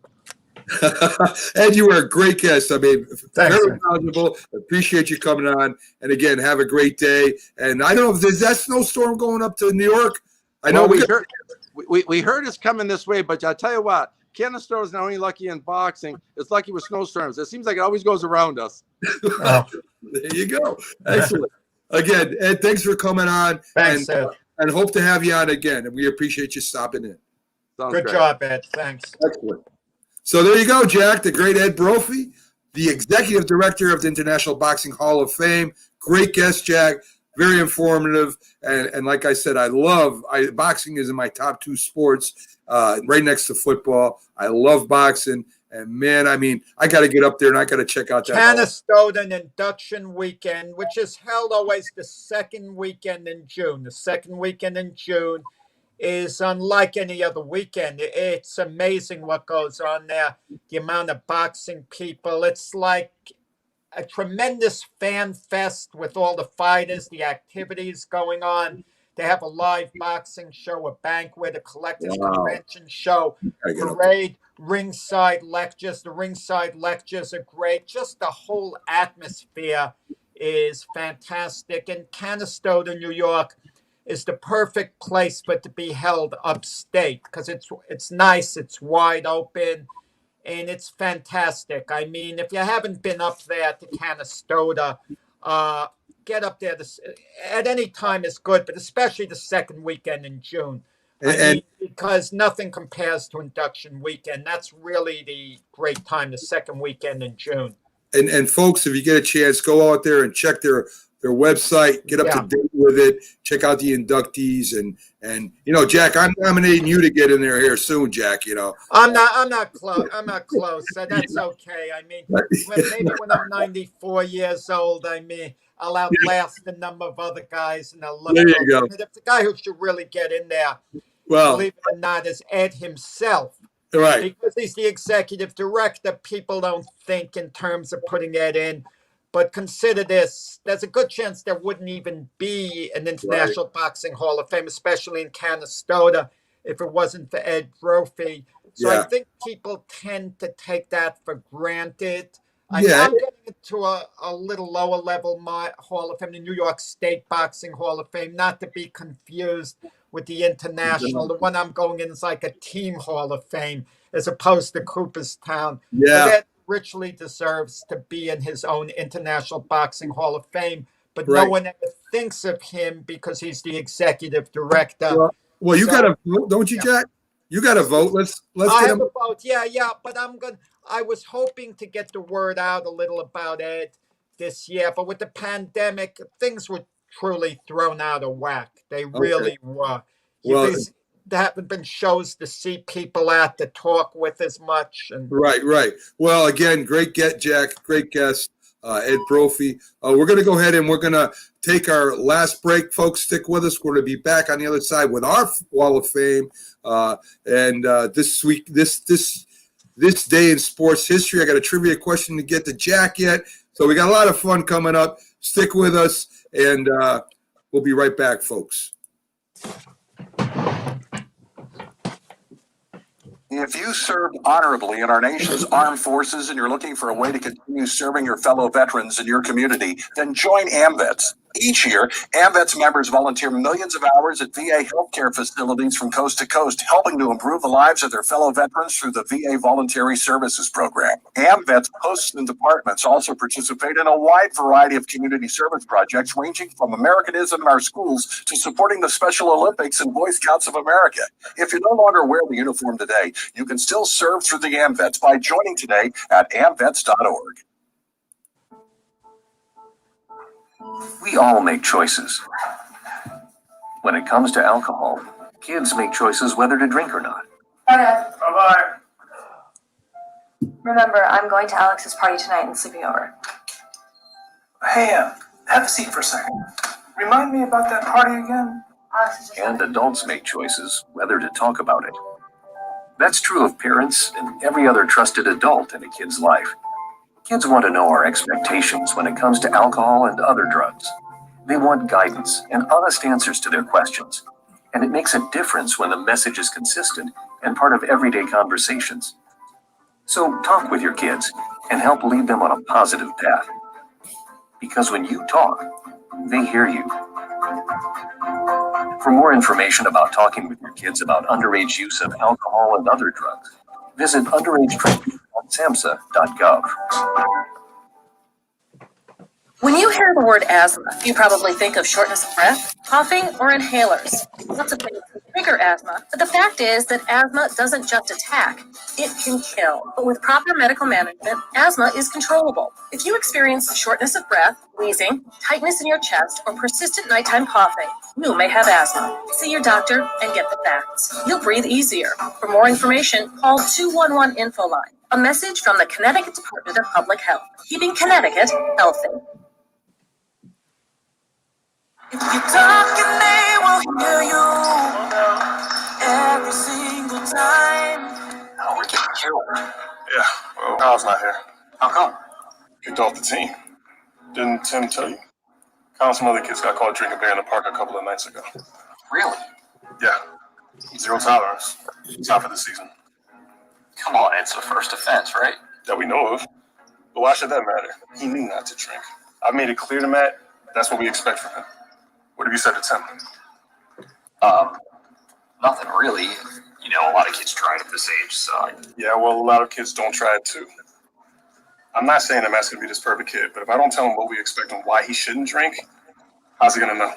Ed, you were a great guest. I mean, Thanks, very man. knowledgeable. Appreciate you coming on. And again, have a great day. And I don't know if there's that snowstorm going up to New York. I know Well, we heard it's coming this way, but I tell you what, Canastota is not only lucky in boxing, it's lucky with snowstorms. It seems like it always goes around us. Oh. There you go. Excellent. Again, Ed, thanks for coming on. Thanks, Ed. And hope to have you on again. And we appreciate you stopping in. Sounds Good great. job, Ed. Thanks. Excellent. So there you go, Jack, the great Ed Brophy, the executive director of the International Boxing Hall of Fame. Great guest, Jack. Very informative. And like I said, boxing is in my top two sports, right next to football. I love boxing. And, man, I mean, I got to get up there and I got to check out that. Canastota Induction Weekend, which is held always the second weekend in June. The second weekend in June is unlike any other weekend. It's amazing what goes on there, the amount of boxing people. It's like a tremendous fan fest with all the fighters, the activities going on. They have a live boxing show, a banquet, a collectors convention show, parade, ringside lectures. The ringside lectures are great. Just the whole atmosphere is fantastic. And Canastota, New York, is the perfect place for it to be held upstate because it's nice, it's wide open, and it's fantastic. I mean, if you haven't been up there to Canastota, get up there. At any time is good, but especially the second weekend in June. Because nothing compares to Induction Weekend. That's really the great time, the second weekend in June. And folks, if you get a chance, go out there and check their website, get up to date with it, check out the inductees, and you know, Jack, I'm nominating you to get in there here soon, Jack. You know, I'm not close. So that's okay. I mean, maybe when I'm 94 years old, I mean, I'll outlast a number of other guys, and I'll look. There you go. The guy who should really get in there, believe it or not, is Ed himself. Right. Because he's the executive director, people don't think in terms of putting Ed in. But consider this, there's a good chance there wouldn't even be an International Boxing Hall of Fame, especially in Canastota, if it wasn't for Ed Brophy. So I think people tend to take that for granted. I'm getting into a little lower level Hall of Fame, the New York State Boxing Hall of Fame, not to be confused with the International. The one I'm going in is like a team Hall of Fame as opposed to Cooperstown. Yeah. Richly deserves to be in his own International Boxing Hall of Fame, but no one ever thinks of him because he's the executive director. Well, you got to vote, don't you, Jack? You got to vote. Let's I get have him. a vote. Yeah, but I was hoping to get the word out a little about Ed this year, but with the pandemic, things were truly thrown out of whack. They really were. There haven't been shows to see people at, to talk with as much. And Right. Well, again, great get, Jack. Great guest, Ed Brophy. We're going to go ahead and we're going to take our last break, folks. Stick with us. We're going to be back on the other side with our Wall of Fame. This week, this day in sports history, I got a trivia question to get to Jack yet. So we got a lot of fun coming up. Stick with us, and we'll be right back, folks. If you served honorably in our nation's armed forces and you're looking for a way to continue serving your fellow veterans in your community, then join AMVETS. Each year, AMVETS members volunteer millions of hours at VA healthcare facilities from coast to coast, helping to improve the lives of their fellow veterans through the VA Voluntary Services Program. AMVETS posts and departments also participate in a wide variety of community service projects, ranging from Americanism in our schools to supporting the Special Olympics and Boy Scouts of America. If you no longer wear the uniform today, you can still serve through the AMVETS by joining today at amvets.org. We all make choices. When it comes to alcohol, kids make choices whether to drink or not. Bye-bye. Remember, I'm going to Alex's party tonight and sleeping over. Hey, have a seat for a second. Remind me about that party again. And adults make choices whether to talk about it. That's true of parents and every other trusted adult in a kid's life. Kids want to know our expectations when it comes to alcohol and other drugs. They want guidance and honest answers to their questions. And it makes a difference when the message is consistent and part of everyday conversations. So talk with your kids and help lead them on a positive path. Because when you talk, they hear you. For more information about talking with your kids about underage use of alcohol and other drugs, visit underagedrinking.samhsa.gov. When you hear the word asthma, you probably think of shortness of breath, coughing, or inhalers. Lots of things can trigger asthma, but the fact is that asthma doesn't just attack, it can kill. But with proper medical management, asthma is controllable. If you experience shortness of breath, wheezing, tightness in your chest, or persistent nighttime coughing, you may have asthma. See your doctor and get the facts. You'll breathe easier. For more information, call 211 Info Line. A message from the Connecticut Department of Public Health, keeping Connecticut healthy. If you talk and they will hear you every single time. Oh, we're getting killed. Yeah, well, Kyle's not here. How come? Kicked off the team. Didn't Tim tell you? Kyle and some other kids got caught drinking beer in the park a couple of nights ago. Really? Yeah. Zero tolerance. It's out for the season. Come on, it's a first offense, right? That we know of. But why should that matter? He knew not to drink. I made it clear to Matt, that's what we expect from him. What have you said to Tim? Nothing really. You know, a lot of kids try it at this age, so. Yeah, well, a lot of kids don't try it too. I'm not saying that Matt's gonna be this perfect kid, but if I don't tell him what we expect and why he shouldn't drink, how's he gonna know?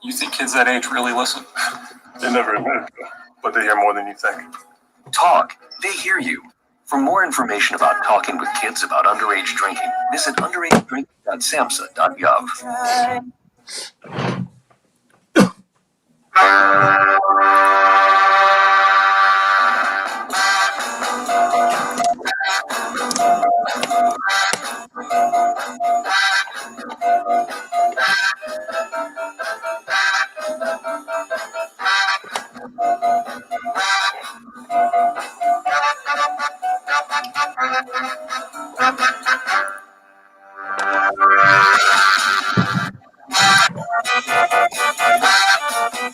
You think kids that age really listen? They never admit it, but they hear more than you think. Talk, they hear you. For more information about talking with kids about underage drinking, visit underagedrinking.samhsa.gov.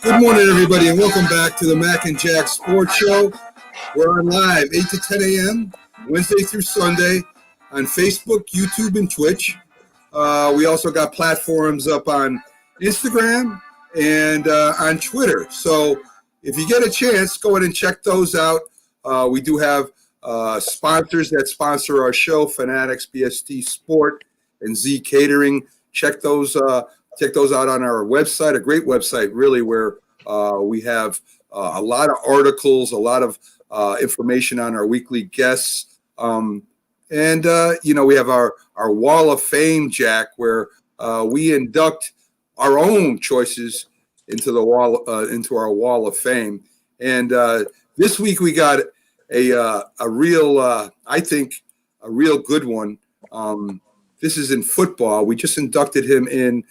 Good morning, everybody, and welcome back to the Mac and Jack Sports Show. We're on live 8 to 10 a.m., Wednesday through Sunday, on Facebook, YouTube, and Twitch. We also got platforms up on Instagram and on Twitter. So if you get a chance, go ahead and check those out. We do have sponsors that sponsor our show, Fanatics, BST Sport, and Z Catering. Check those out on our website, a great website, really, where we have a lot of articles, a lot of information on our weekly guests. And we have our Wall of Fame, Jack, where we induct our own choices into the into our Wall of Fame. And this week we got a real, I think, a real good one. This is in football. We just inducted him in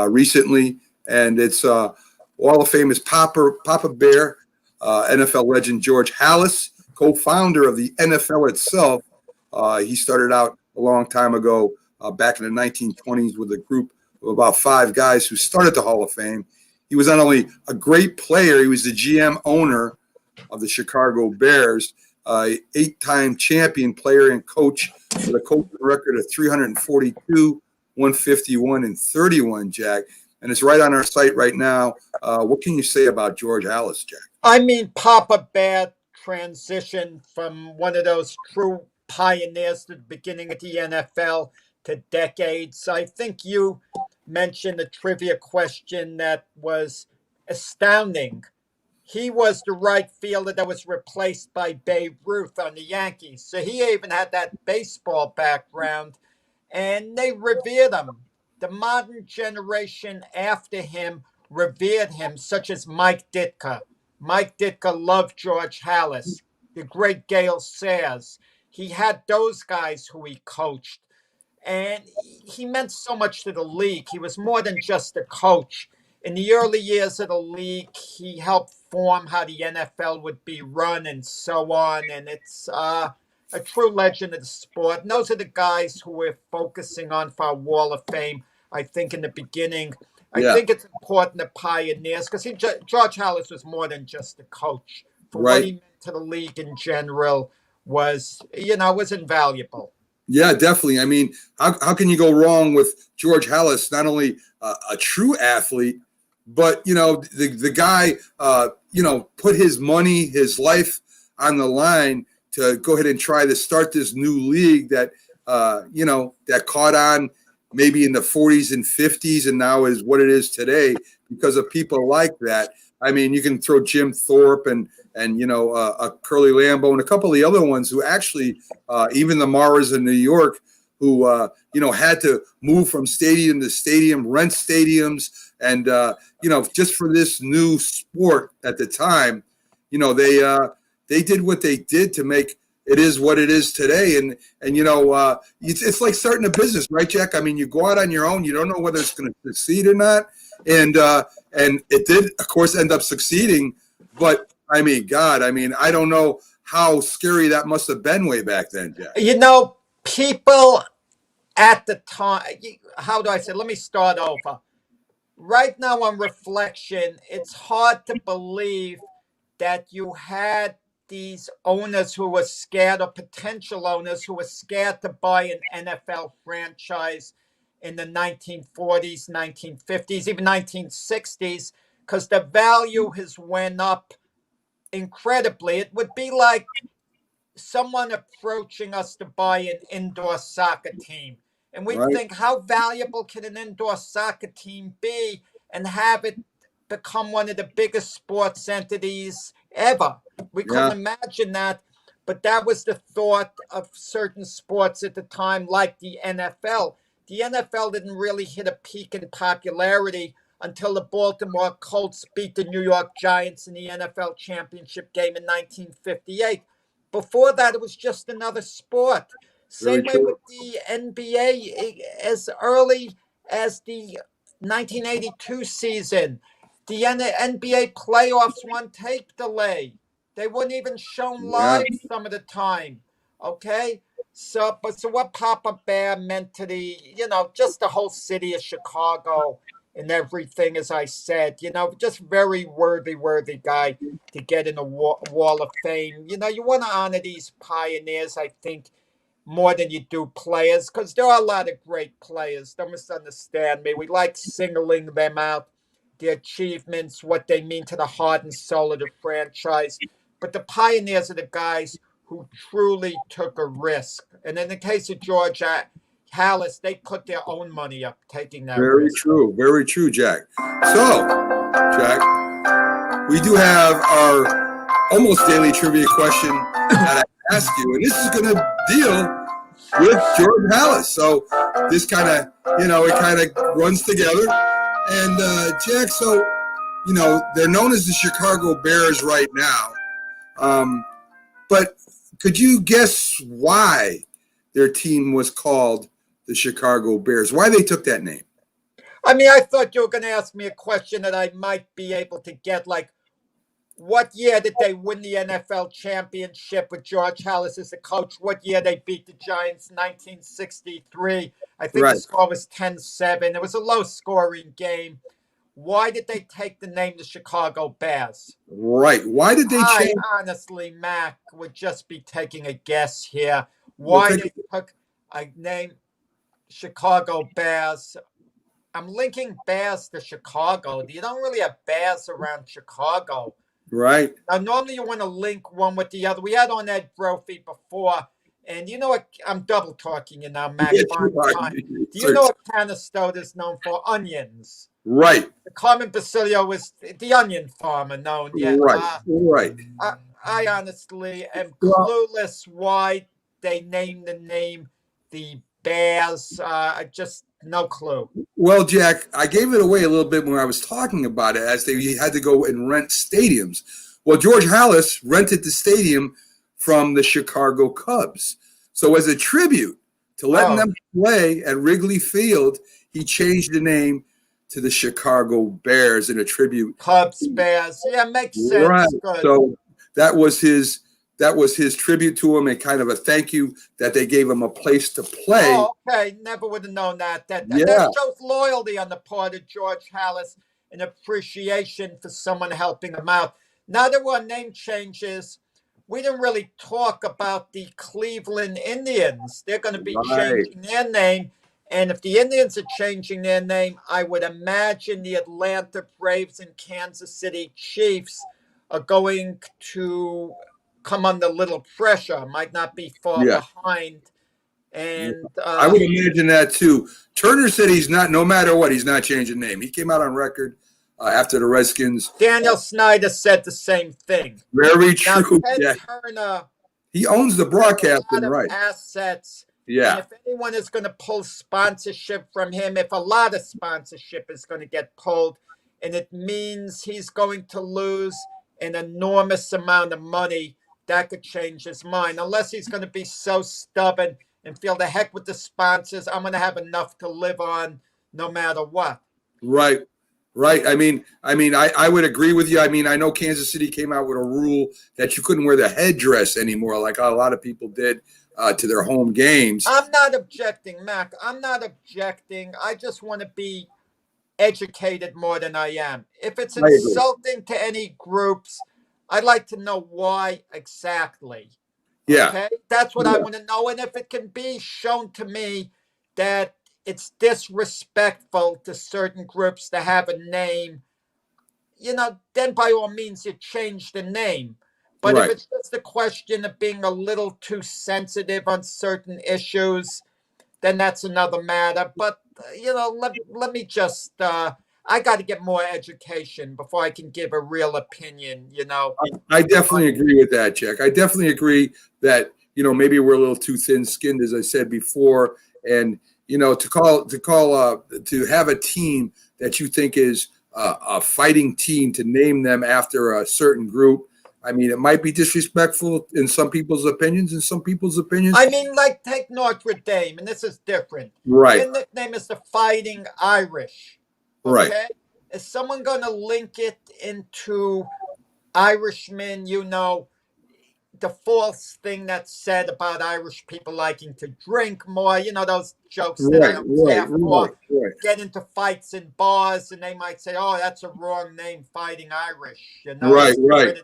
recently, and it's Wall of Fame is Papa Bear, NFL legend George Halas, co-founder of the NFL itself. He started out a long time ago, back in the 1920s, with a group of about 5 guys who started the Hall of Fame. He was not only a great player, he was the GM owner of the Chicago Bears, 8-time champion player and coach with a coaching record of 342, 151, and 31, Jack. And it's right on our site right now. What can you say about George Halas, Jack? I mean, Papa Bear transitioned from one of those true pioneers at the beginning of the NFL to decades. I think you mentioned a trivia question that was astounding. He was the right fielder that was replaced by Babe Ruth on the Yankees. So he even had that baseball background, and they revered him. The modern generation after him revered him, such as Mike Ditka. Mike Ditka loved George Halas, the great Gale Sayers. He had those guys who he coached, and he meant so much to the league. He was more than just a coach. In the early years of the league, he helped form how the NFL would be run and so on, and it's a true legend of the sport. And those are the guys who we're focusing on for our Wall of Fame, I think, in the beginning. I think it's important the pioneers, because George Halas was more than just a coach. For what he meant to the league in general, was invaluable. Yeah, definitely. I mean, how can you go wrong with George Halas? Not only a true athlete, but the guy put his money, his life on the line to go ahead and try to start this new league that that caught on maybe in the 40s and 50s and now is what it is today because of people like that. I mean, you can throw Jim Thorpe and Curly Lambeau and a couple of the other ones who actually even the Maras in New York who had to move from stadium to stadium, rent stadiums, and just for this new sport at the time, they did what they did to make it is what it is today. And it's like starting a business, right, Jack? I mean, you go out on your own, you don't know whether it's going to succeed or not, and it did, of course, end up succeeding. But I mean, God, I don't know how scary that must have been way back then, Jack. People at the time, how do I say? Let me start over. Right now, on reflection, it's hard to believe that you had these owners who were scared, or potential owners who were scared to buy an NFL franchise in the 1940s, 1950s, even 1960s, because the value has went up incredibly. It would be like someone approaching us to buy an indoor soccer team. And we Right. think, how valuable can an indoor soccer team be and have it become one of the biggest sports entities ever? We couldn't imagine that. But that was the thought of certain sports at the time, like the NFL. The NFL didn't really hit a peak in popularity until the Baltimore Colts beat the New York Giants in the NFL championship game in 1958. Before that, it was just another sport. Very Same way true. with the NBA. As early as the 1982 season, the NBA playoffs were on tape delay. They weren't even shown Yeah. live some of the time. Okay? So what Papa Bear meant to just the whole city of Chicago and everything, as I said, just very worthy guy to get in the wall of fame. You want to honor these pioneers, I think, more than you do players, because there are a lot of great players. Don't misunderstand me. We like singling them out, their achievements, what they mean to the heart and soul of the franchise. But the pioneers are the guys who truly took a risk. And in the case of George Halas, they put their own money up taking that Very risk. true. Very true, Jack. So, Jack, we do have our almost daily trivia question that I ask you, and this is going to deal with George Halas. So this kind of, it kind of runs together. And Jack, so, they're known as the Chicago Bears right now. But could you guess why their team was called the Chicago Bears? Why they took that name? I thought you were going to ask me a question that I might be able to get, like, what year did they win the NFL championship with George Halas as the coach? What year they beat the Giants? 1963. I think Right. the score was 10-7. It was a low-scoring game. Why did they take the name the Chicago Bears? Right. Why did they change? Honestly, Mac, would just be taking a guess here. Why they took a name Chicago Bears. I'm linking Bears to Chicago. You don't really have Bears around Chicago. Right. Now, normally you want to link one with the other. We had on Ed Brophy before, and you know what? I'm double talking you now, Mac. Yes, Fine you are. time. Do you know what Canastota is known for? Onions. Right. The Carmen Basilio was the onion farmer known. Yeah. Right. Right. I honestly am clueless why they named the name the Bears. Just no clue. Well, Jack, I gave it away a little bit when I was talking about it, as they had to go and rent stadiums. Well, George Halas rented the stadium from the Chicago Cubs. So as a tribute to letting them play at Wrigley Field, he changed the name to the Chicago Bears in a tribute. Cubs, Bears. Yeah, makes sense. Right. Good. So that was his tribute to him, and kind of a thank you that they gave him a place to play. Oh, okay. Never would have known that. That shows loyalty on the part of George Halas and appreciation for someone helping him out. Now there were name changes we didn't really talk about the Cleveland Indians. They're going to be Right. changing their name. And if the Indians are changing their name, I would imagine the Atlanta Braves and Kansas City Chiefs are going to come under a little pressure, might not be far Yeah. behind. And I would imagine that too. Turner said he's not, no matter what, he's not changing name. He came out on record after the Redskins. Daniel Snyder said the same thing. Very Now, true. Ted Yeah. Turner He owns the has a broadcasting, lot of right? assets. Yeah. And if anyone is going to pull sponsorship from him, if a lot of sponsorship is going to get pulled, and it means he's going to lose an enormous amount of money, that could change his mind. Unless he's going to be so stubborn and feel the heck with the sponsors, I'm going to have enough to live on no matter what. Right. Right. I mean, I would agree with you. I mean, I know Kansas City came out with a rule that you couldn't wear the headdress anymore, like a lot of people did to their home games. I'm not objecting, Mac. I'm not objecting. I just want to be educated more than I am. If it's insulting to any groups, I'd like to know why exactly. Yeah. Okay? That's what I want to know. And if it can be shown to me that it's disrespectful to certain groups to have a name, then by all means you change the name. But if it's just a question of being a little too sensitive on certain issues, then that's another matter. But, let me just, I got to get more education before I can give a real opinion, I definitely agree with that, Jack. I definitely agree that, maybe we're a little too thin-skinned, as I said before. And, to have a team that you think is a fighting team, to name them after a certain group, I mean, it might be disrespectful in some people's opinions. I mean, like, take Notre Dame, and this is different. Right. Their nickname is the Fighting Irish. Okay? Right. Is someone going to link it into Irishmen, the false thing that's said about Irish people liking to drink more, those jokes that I don't care for, get into fights in bars, and they might say, oh, that's a wrong name, Fighting Irish. Right.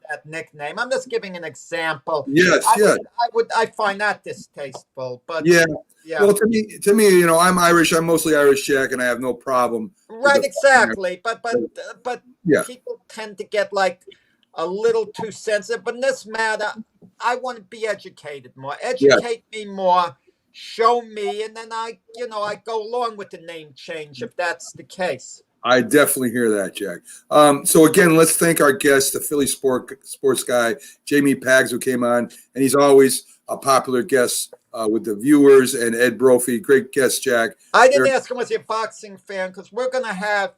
That nickname. I'm just giving an example. Yes, I find that distasteful, but yeah. Well, to me, I'm Irish. I'm mostly Irish, Jack, and I have no problem. Right, exactly. But people tend to get like a little too sensitive. But in this matter, I want to be educated more. Educate me more. Show me, and then I go along with the name change if that's the case. I definitely hear that, Jack. So again, let's thank our guest, the Philly sports guy, Jamie Pags, who came on, and he's always a popular guest with the viewers, and Ed Brophy, great guest, Jack. I didn't ask him was he a boxing fan, because we're going to have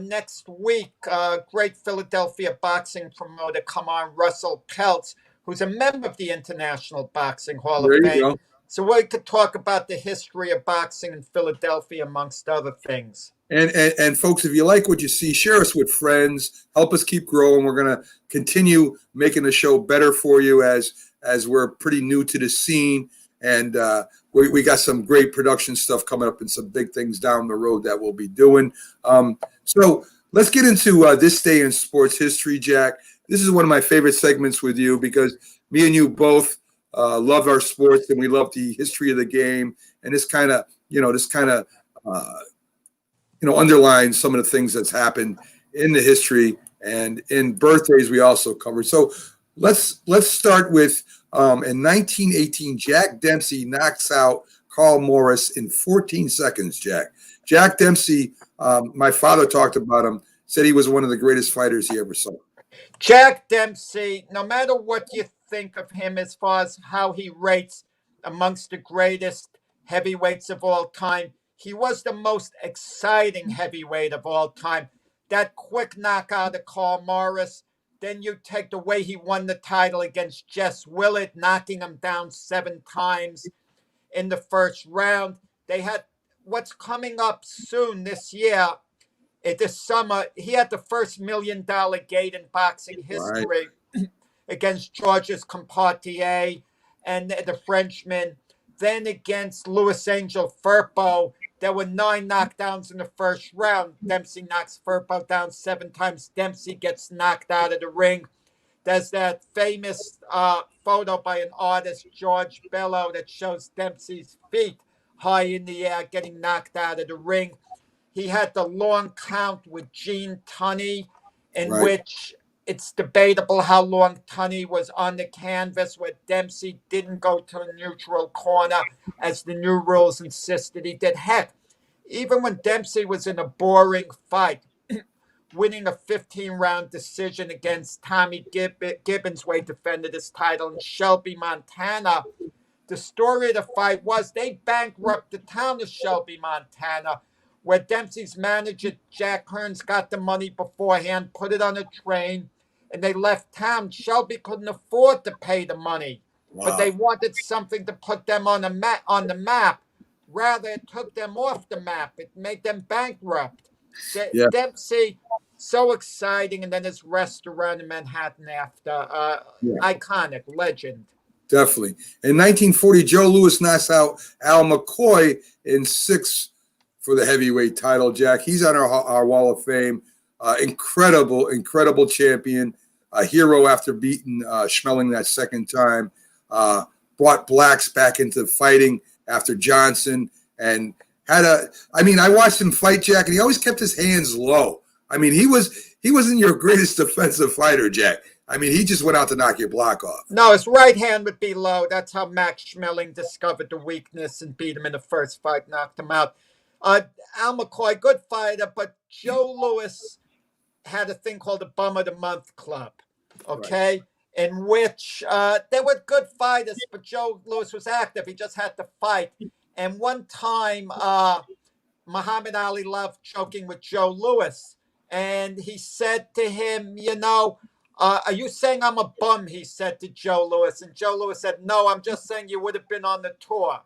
next week a great Philadelphia boxing promoter come on, Russell Peltz, who's a member of the International Boxing Hall of Fame. Go. So we could talk about the history of boxing in Philadelphia, amongst other things. And folks, if you like what you see, share us with friends. Help us keep growing. We're going to continue making the show better for you as we're pretty new to the scene. And we got some great production stuff coming up and some big things down the road that we'll be doing. So let's get into this day in sports history, Jack. This is one of my favorite segments with you because me and you both love our sports and we love the history of the game. And this kind of underlines some of the things that's happened in the history, and in birthdays we also cover. So let's start with in 1918, Jack Dempsey knocks out Carl Morris in 14 seconds. Jack Dempsey, my father talked about him, said he was one of the greatest fighters he ever saw. Jack Dempsey, no matter what you think of him as far as how he rates amongst the greatest heavyweights of all time, he was the most exciting heavyweight of all time. That quick knockout of Carl Morris, then you take the way he won the title against Jess Willett, knocking him down 7 times in the first round. They had what's coming up soon this year, this summer. He had the first $1 million gate in boxing history against Georges Compartier and the Frenchman. Then against Louis Angel Firpo, there were 9 knockdowns in the first round. Dempsey knocks Firpo down 7 times. Dempsey gets knocked out of the ring. There's that famous photo by an artist, George Bello, that shows Dempsey's feet high in the air, getting knocked out of the ring. He had the long count with Gene Tunney, in which it's debatable how long Tunney was on the canvas, where Dempsey didn't go to a neutral corner as the new rules insisted he did. Heck, even when Dempsey was in a boring fight, winning a 15-round decision against Tommy Gibbons, where he defended his title in Shelby, Montana. The story of the fight was they bankrupted the town of Shelby, Montana, where Dempsey's manager, Jack Hearns, got the money beforehand, put it on a train, and they left town. Shelby couldn't afford to pay the money, but they wanted something to put them on the map. Rather, it took them off the map. It made them bankrupt. Dempsey, so exciting, and then his restaurant in Manhattan after. Iconic, legend. Definitely. In 1940, Joe Louis knocks out Al McCoy in 6 for the heavyweight title, Jack. He's on our Wall of Fame. Incredible champion. A hero after beating Schmeling that second time. Brought blacks back into fighting after Johnson. And I watched him fight, Jack, and he always kept his hands low. I mean, he wasn't your greatest defensive fighter, Jack. I mean, he just went out to knock your block off. No, his right hand would be low. That's how Max Schmeling discovered the weakness and beat him in the first fight, knocked him out. Al McCoy, good fighter, but Joe Louis had a thing called the Bum of the Month Club, okay, in which they were good fighters, but Joe Louis was active. He just had to fight. And one time, Muhammad Ali loved joking with Joe Louis, and he said to him, are you saying I'm a bum? He said to Joe Louis. And Joe Louis said, no, I'm just saying you would have been on the tour.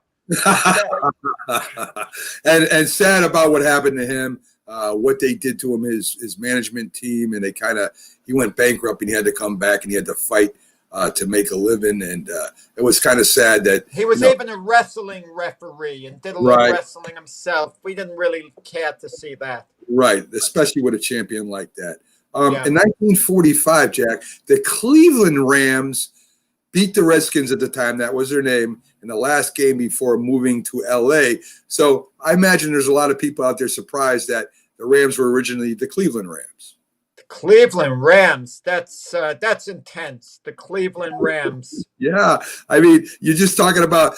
and sad about what happened to him, what they did to him, his management team, and he went bankrupt and he had to come back and he had to fight to make a living. And it was kind of sad that he was even a wrestling referee and did a little wrestling himself. We didn't really care to see that. Right, especially with a champion like that. In 1945, Jack, the Cleveland Rams beat the Redskins at the time. That was their name in the last game before moving to L.A. So I imagine there's a lot of people out there surprised that the Rams were originally the Cleveland Rams. The Cleveland Rams. That's intense. The Cleveland Rams. Yeah. I mean, you're just talking about,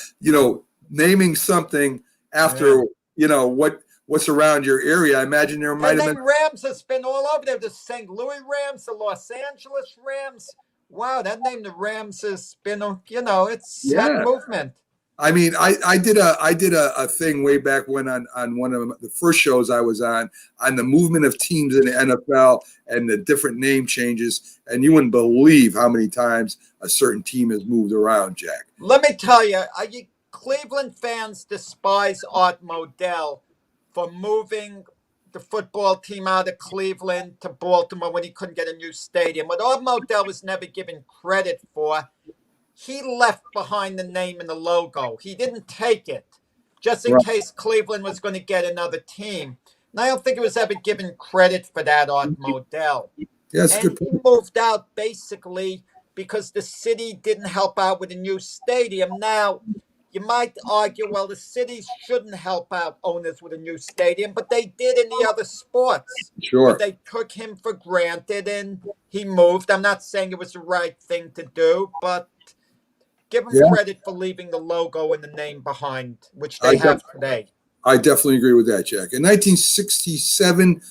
naming something after, what's around your area. I imagine there might have been. Rams has been all over there. The St. Louis Rams, the Los Angeles Rams. Wow, that name, the Rams, has been, it's had movement. I mean, I did a thing way back when on one of the first shows I was on the movement of teams in the NFL and the different name changes, and you wouldn't believe how many times a certain team has moved around, Jack. Let me tell you, Cleveland fans despise Art Modell for moving the football team out of Cleveland to Baltimore when he couldn't get a new stadium. What Art Modell was never given credit for, he left behind the name and the logo. He didn't take it, just in case Cleveland was going to get another team. And I don't think it was ever given credit for that, Art Modell. Yes, and he moved out basically because the city didn't help out with a new stadium. Now, you might argue, well, the cities shouldn't help out owners with a new stadium, but they did in the other sports. Sure. But they took him for granted and he moved. I'm not saying it was the right thing to do, but give him credit for leaving the logo and the name behind, which they have today. I definitely agree with that, Jack. In 1967,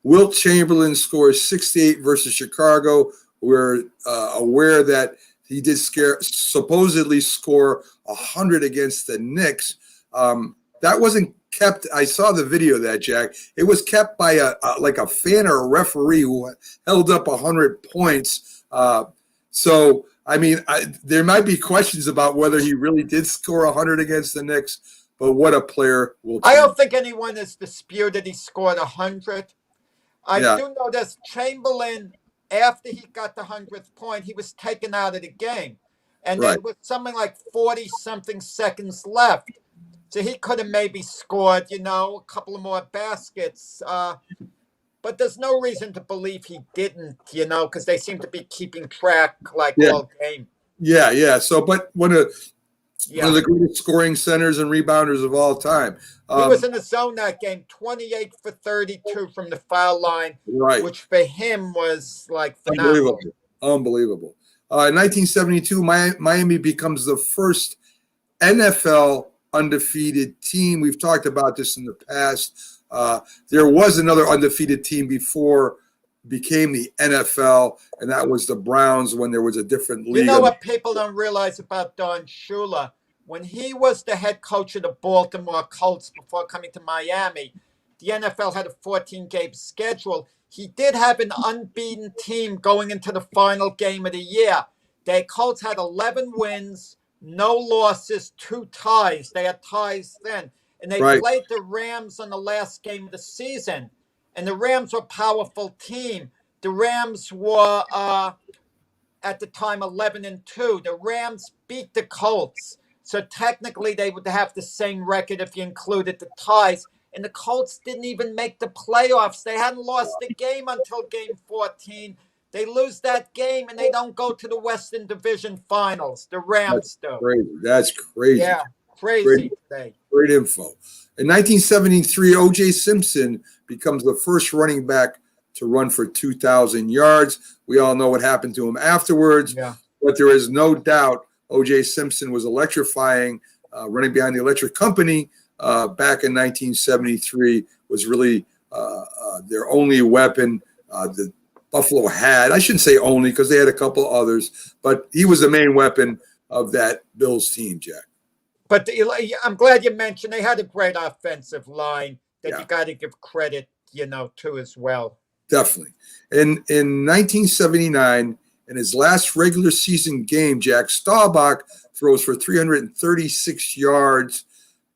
Wilt Chamberlain scores 68 versus Chicago. We're aware that he did supposedly score 100 against the Knicks. That wasn't kept. I saw the video of that, Jack. It was kept by a fan or a referee who held up 100 points. So, I mean, there might be questions about whether he really did score 100 against the Knicks, but what a player. I don't think anyone has disputed he scored 100. I do know this. Chamberlain, after he got the 100th point, he was taken out of the game. And there was something like 40-something seconds left. So he could have maybe scored, a couple of more baskets. But there's no reason to believe he didn't, because they seem to be keeping track all game. Yeah. So, but one of the greatest scoring centers and rebounders of all time. He was in the zone that game, 28 for 32 from the foul line, right, which for him was like phenomenal. Unbelievable. In 1972, Miami becomes the first NFL undefeated team. We've talked about this in the past. There was another undefeated team before became the NFL, and that was the Browns when there was a different league. You know what people don't realize about Don Shula? When he was the head coach of the Baltimore Colts before coming to Miami, the NFL had a 14-game schedule. He did have an unbeaten team going into the final game of the year. The Colts had 11 wins, no losses, 2 ties. They had ties then. And they played the Rams on the last game of the season. And the Rams were a powerful team. The Rams were, at the time, 11-2. The Rams beat the Colts. So technically, they would have the same record if you included the ties. And the Colts didn't even make the playoffs. They hadn't lost a game until game 14. They lose that game, and they don't go to the Western Division Finals. The Rams do. That's crazy. Yeah, crazy today. Great info. In 1973, O.J. Simpson becomes the first running back to run for 2,000 yards. We all know what happened to him afterwards. Yeah. But there is no doubt O.J. Simpson was electrifying. Running behind the electric company back in 1973 was really their only weapon. The Buffalo had, I shouldn't say only because they had a couple others, but he was the main weapon of that Bills team, Jack. But I'm glad you mentioned they had a great offensive line that you got to give credit, to as well. Definitely. In 1979, in his last regular season game, Jack Staubach throws for 336 yards,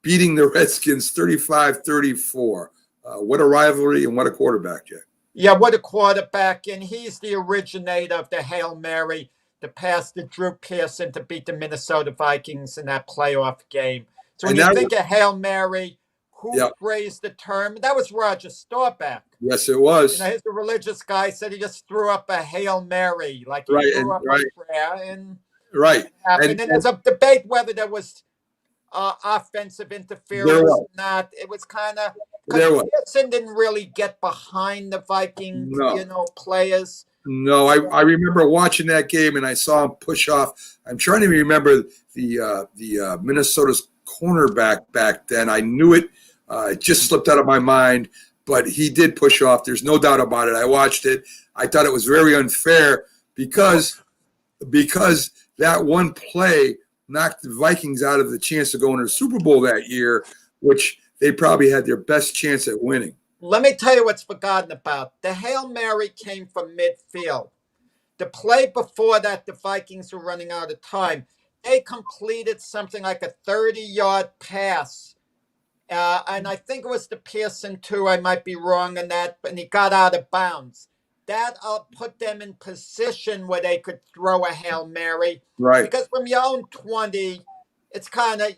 beating the Redskins 35-34. What a rivalry and what a quarterback, Jack. Yeah, what a quarterback. And he's the originator of the Hail Mary, the pass to Drew Pearson to beat the Minnesota Vikings in that playoff game. So when you think of Hail Mary, who phrased the term? That was Roger Staubach. Yes, it was. He's a religious guy, said he just threw up a Hail Mary, like he threw up a prayer. And and there's a debate whether there was offensive interference or not. It was kind of because Pearson didn't really get behind the Viking, players. No, I remember watching that game and I saw him push off. I'm trying to remember the Minnesota's cornerback back then. I knew it. It just slipped out of my mind, but he did push off. There's no doubt about it. I watched it. I thought it was very unfair because that one play knocked the Vikings out of the chance to go into the Super Bowl that year, which they probably had their best chance at winning. Let me tell you what's forgotten about. The Hail Mary came from midfield. The play before that, the Vikings were running out of time. They completed something like a 30-yard pass. And I think it was the Pearson, too. I might be wrong on that. And he got out of bounds. That put them in position where they could throw a Hail Mary. Right. Because from your own 20, it's kind of,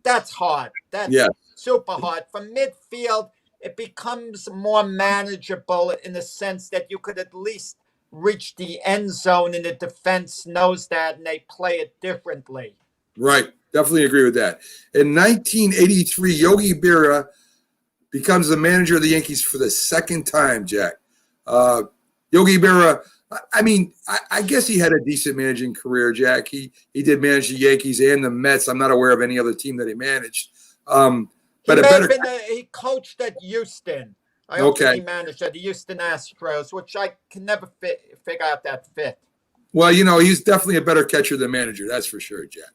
that's hard. That's super hard. From midfield, it becomes more manageable in the sense that you could at least reach the end zone, and the defense knows that, and they play it differerly. Right. Definitely agree with that. In 1983, Yogi Berra becomes the manager of the Yankees for the second time, Jack. Yogi Berra, I guess he had a decent managing career, Jack. He did manage the Yankees and the Mets. I'm not aware of any other team that he managed. He coached at Houston. I don't think he managed at the Houston Astros, which I can never figure out that fit. Well, he's definitely a better catcher than manager. That's for sure, Jack.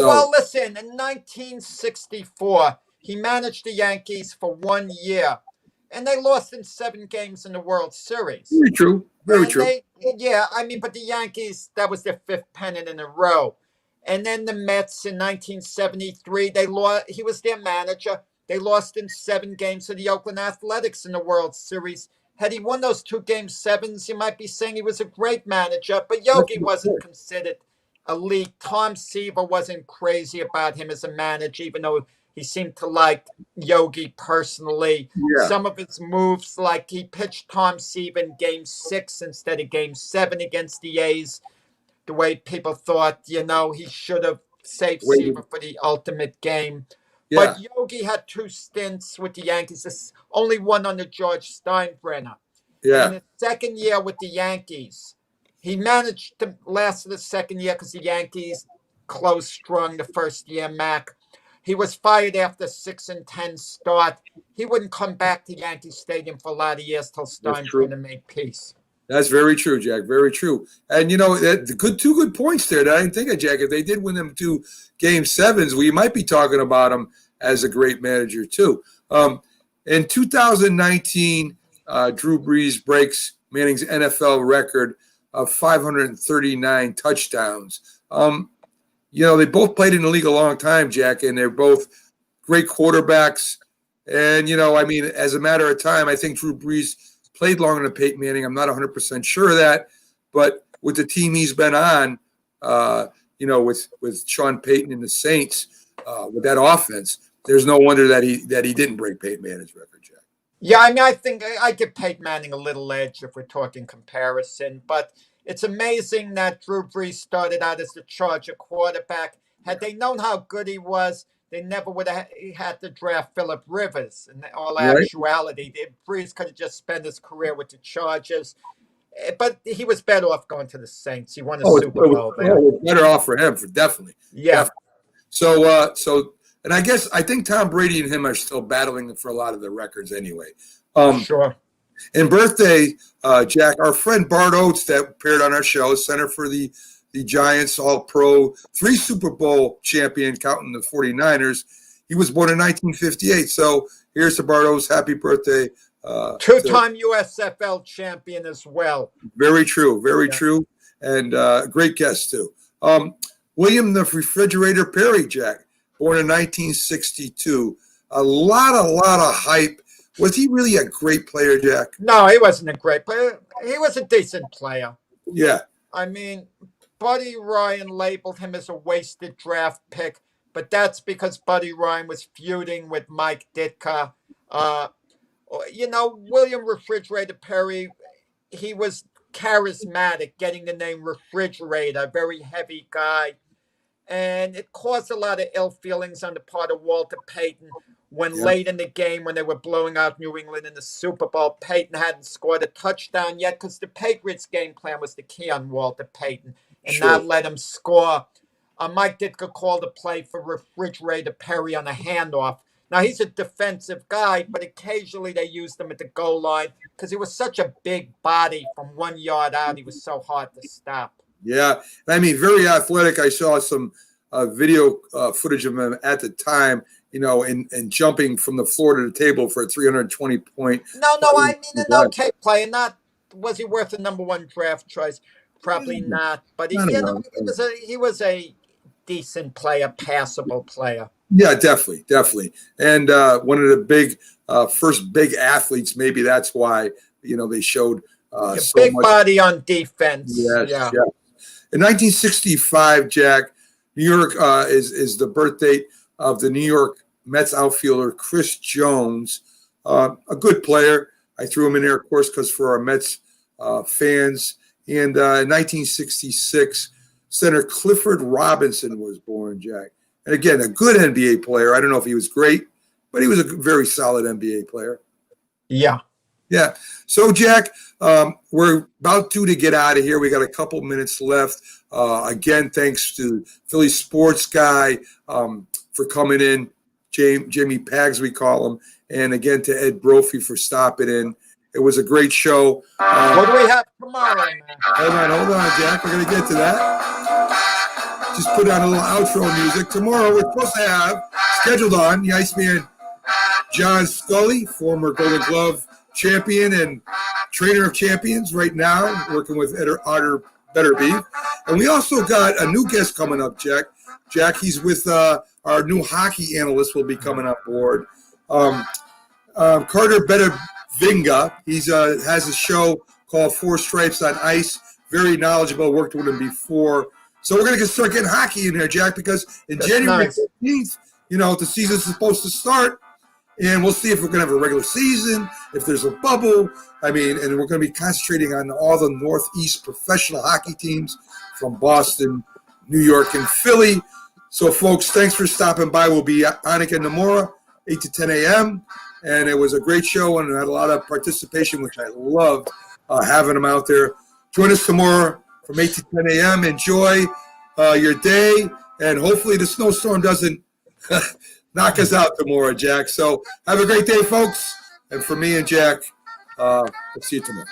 Well, listen, in 1964, he managed the Yankees for 1 year, and they lost in 7 games in the World Series. Very true. Very true. But the Yankees, that was their 5th pennant in a row. And then the Mets in 1973, he was their manager. They lost in 7 games to the Oakland Athletics in the World Series. Had he won those 2-game 7s, you might be saying he was a great manager, but Yogi wasn't considered elite. Tom Seaver wasn't crazy about him as a manager, even though he seemed to like Yogi personally. Yeah. Some of his moves, like he pitched Tom Seaver in Game 6 instead of Game 7 against the A's. the way people thought, he should have saved Waited. Seaver for the ultimate game. Yeah, But Yogi had 2 stints with the Yankees, only one under George Steinbrenner. And in yeah, his second year with the Yankees, he managed to last the second year because the Yankees closed strong the first year, Mac. He was fired after 6-10 start. He wouldn't come back to Yankee Stadium for a lot of years till that's true. Steinbrenner made peace. That's very true, Jack. Very true. And two good points there that I didn't think of, Jack. If they did win them 2 game 7s, we might be talking about him as a great manager too. In 2019, Drew Brees breaks Manning's NFL record of 539 touchdowns. They both played in the league a long time, Jack, and they're both great quarterbacks. And, as a matter of time, I think Drew Brees played longer than Peyton Manning. I'm not 100% sure of that. But with the team he's been on, with Sean Payton and the Saints, with that offense, there's no wonder that he didn't break Peyton Manning's record, Jack. Yeah, I think I give Peyton Manning a little edge if we're talking comparison. But it's amazing that Drew Brees started out as the Charger quarterback. Had they known how good he was, they never would have had to draft Phillip Rivers. In all actuality, Brees could have just spent his career with the Chargers. But he was better off going to the Saints. He won a Super Bowl there. Better off for him, definitely. Yeah. Definitely. So, and I think Tom Brady and him are still battling for a lot of the records anyway. Sure. In birthday, Jack, our friend Bart Oates that appeared on our show, center for the Giants, All-Pro, 3 Super Bowl champion, counting the 49ers. He was born in 1958. So here's to Bart Oates. Happy birthday. 2-time USFL champion as well. Very true. Very true. And great guest, too. William the Refrigerator Perry, Jack, born in 1962. A lot of hype. Was he really a great player, Jack? No, he wasn't a great player. He was a decent player. Yeah. I mean, Buddy Ryan labeled him as a wasted draft pick, but that's because Buddy Ryan was feuding with Mike Ditka. William Refrigerator Perry, he was charismatic, getting the name Refrigerator, a very heavy guy. And it caused a lot of ill feelings on the part of Walter Payton when late in the game, when they were blowing out New England in the Super Bowl, Payton hadn't scored a touchdown yet because the Patriots' game plan was to key on Walter Payton and not let him score. Mike Ditka called a play for Refrigerator Perry on a handoff. Now, he's a defensive guy, but occasionally they used him at the goal line because he was such a big body from 1 yard out. He was so hard to stop. Yeah. I mean, very athletic. I saw some video footage of him at the time, and jumping from the floor to the table for a 320-point. No, I mean, an okay player. Not, was he worth the #1 draft choice? Probably not. But he was a decent player, passable player. Yeah, definitely. And one of the first big athletes, maybe that's why, they showed so big much body on defense. Yes, yeah. In 1965, Jack, New York is the birth date of the New York Mets outfielder Chris Jones, a good player. I threw him in there, of course, because for our Mets fans. And in 1966, center Clifford Robinson was born, Jack. And again, a good NBA player. I don't know if he was great, but he was a very solid NBA player. Yeah. Yeah. So, Jack, we're about to get out of here. We got a couple minutes left. Again, thanks to Philly Sports Guy for coming in, Jimmy Pags, we call him. And again, to Ed Brophy for stopping in. It was a great show. What do we have tomorrow, man? Hold on, Jack. We're going to get to that. Just put on a little outro music. Tomorrow, we're supposed to have scheduled on the Iceman John Scully, former Golden Glove champion and trainer of champions right now, working with Otter Better Beef. And we also got a new guest coming up, Jack. Jack, he's with our new hockey analyst will be coming on board. Carter Better-Vinga. He's has a show called Four Stripes on Ice. Very knowledgeable. Worked with him before. So we're going to start getting hockey in there, Jack, because in January 15th, the season's supposed to start. And we'll see if we're going to have a regular season, if there's a bubble. I mean, and we're going to be concentrating on all the Northeast professional hockey teams from Boston, New York, and Philly. So, folks, thanks for stopping by. We'll be on again tomorrow, 8 to 10 a.m. And it was a great show and had a lot of participation, which I loved having them out there. Join us tomorrow from 8 to 10 a.m. Enjoy your day, and hopefully the snowstorm doesn't knock us out tomorrow, Jack. So have a great day, folks. And for me and Jack, we'll see you tomorrow.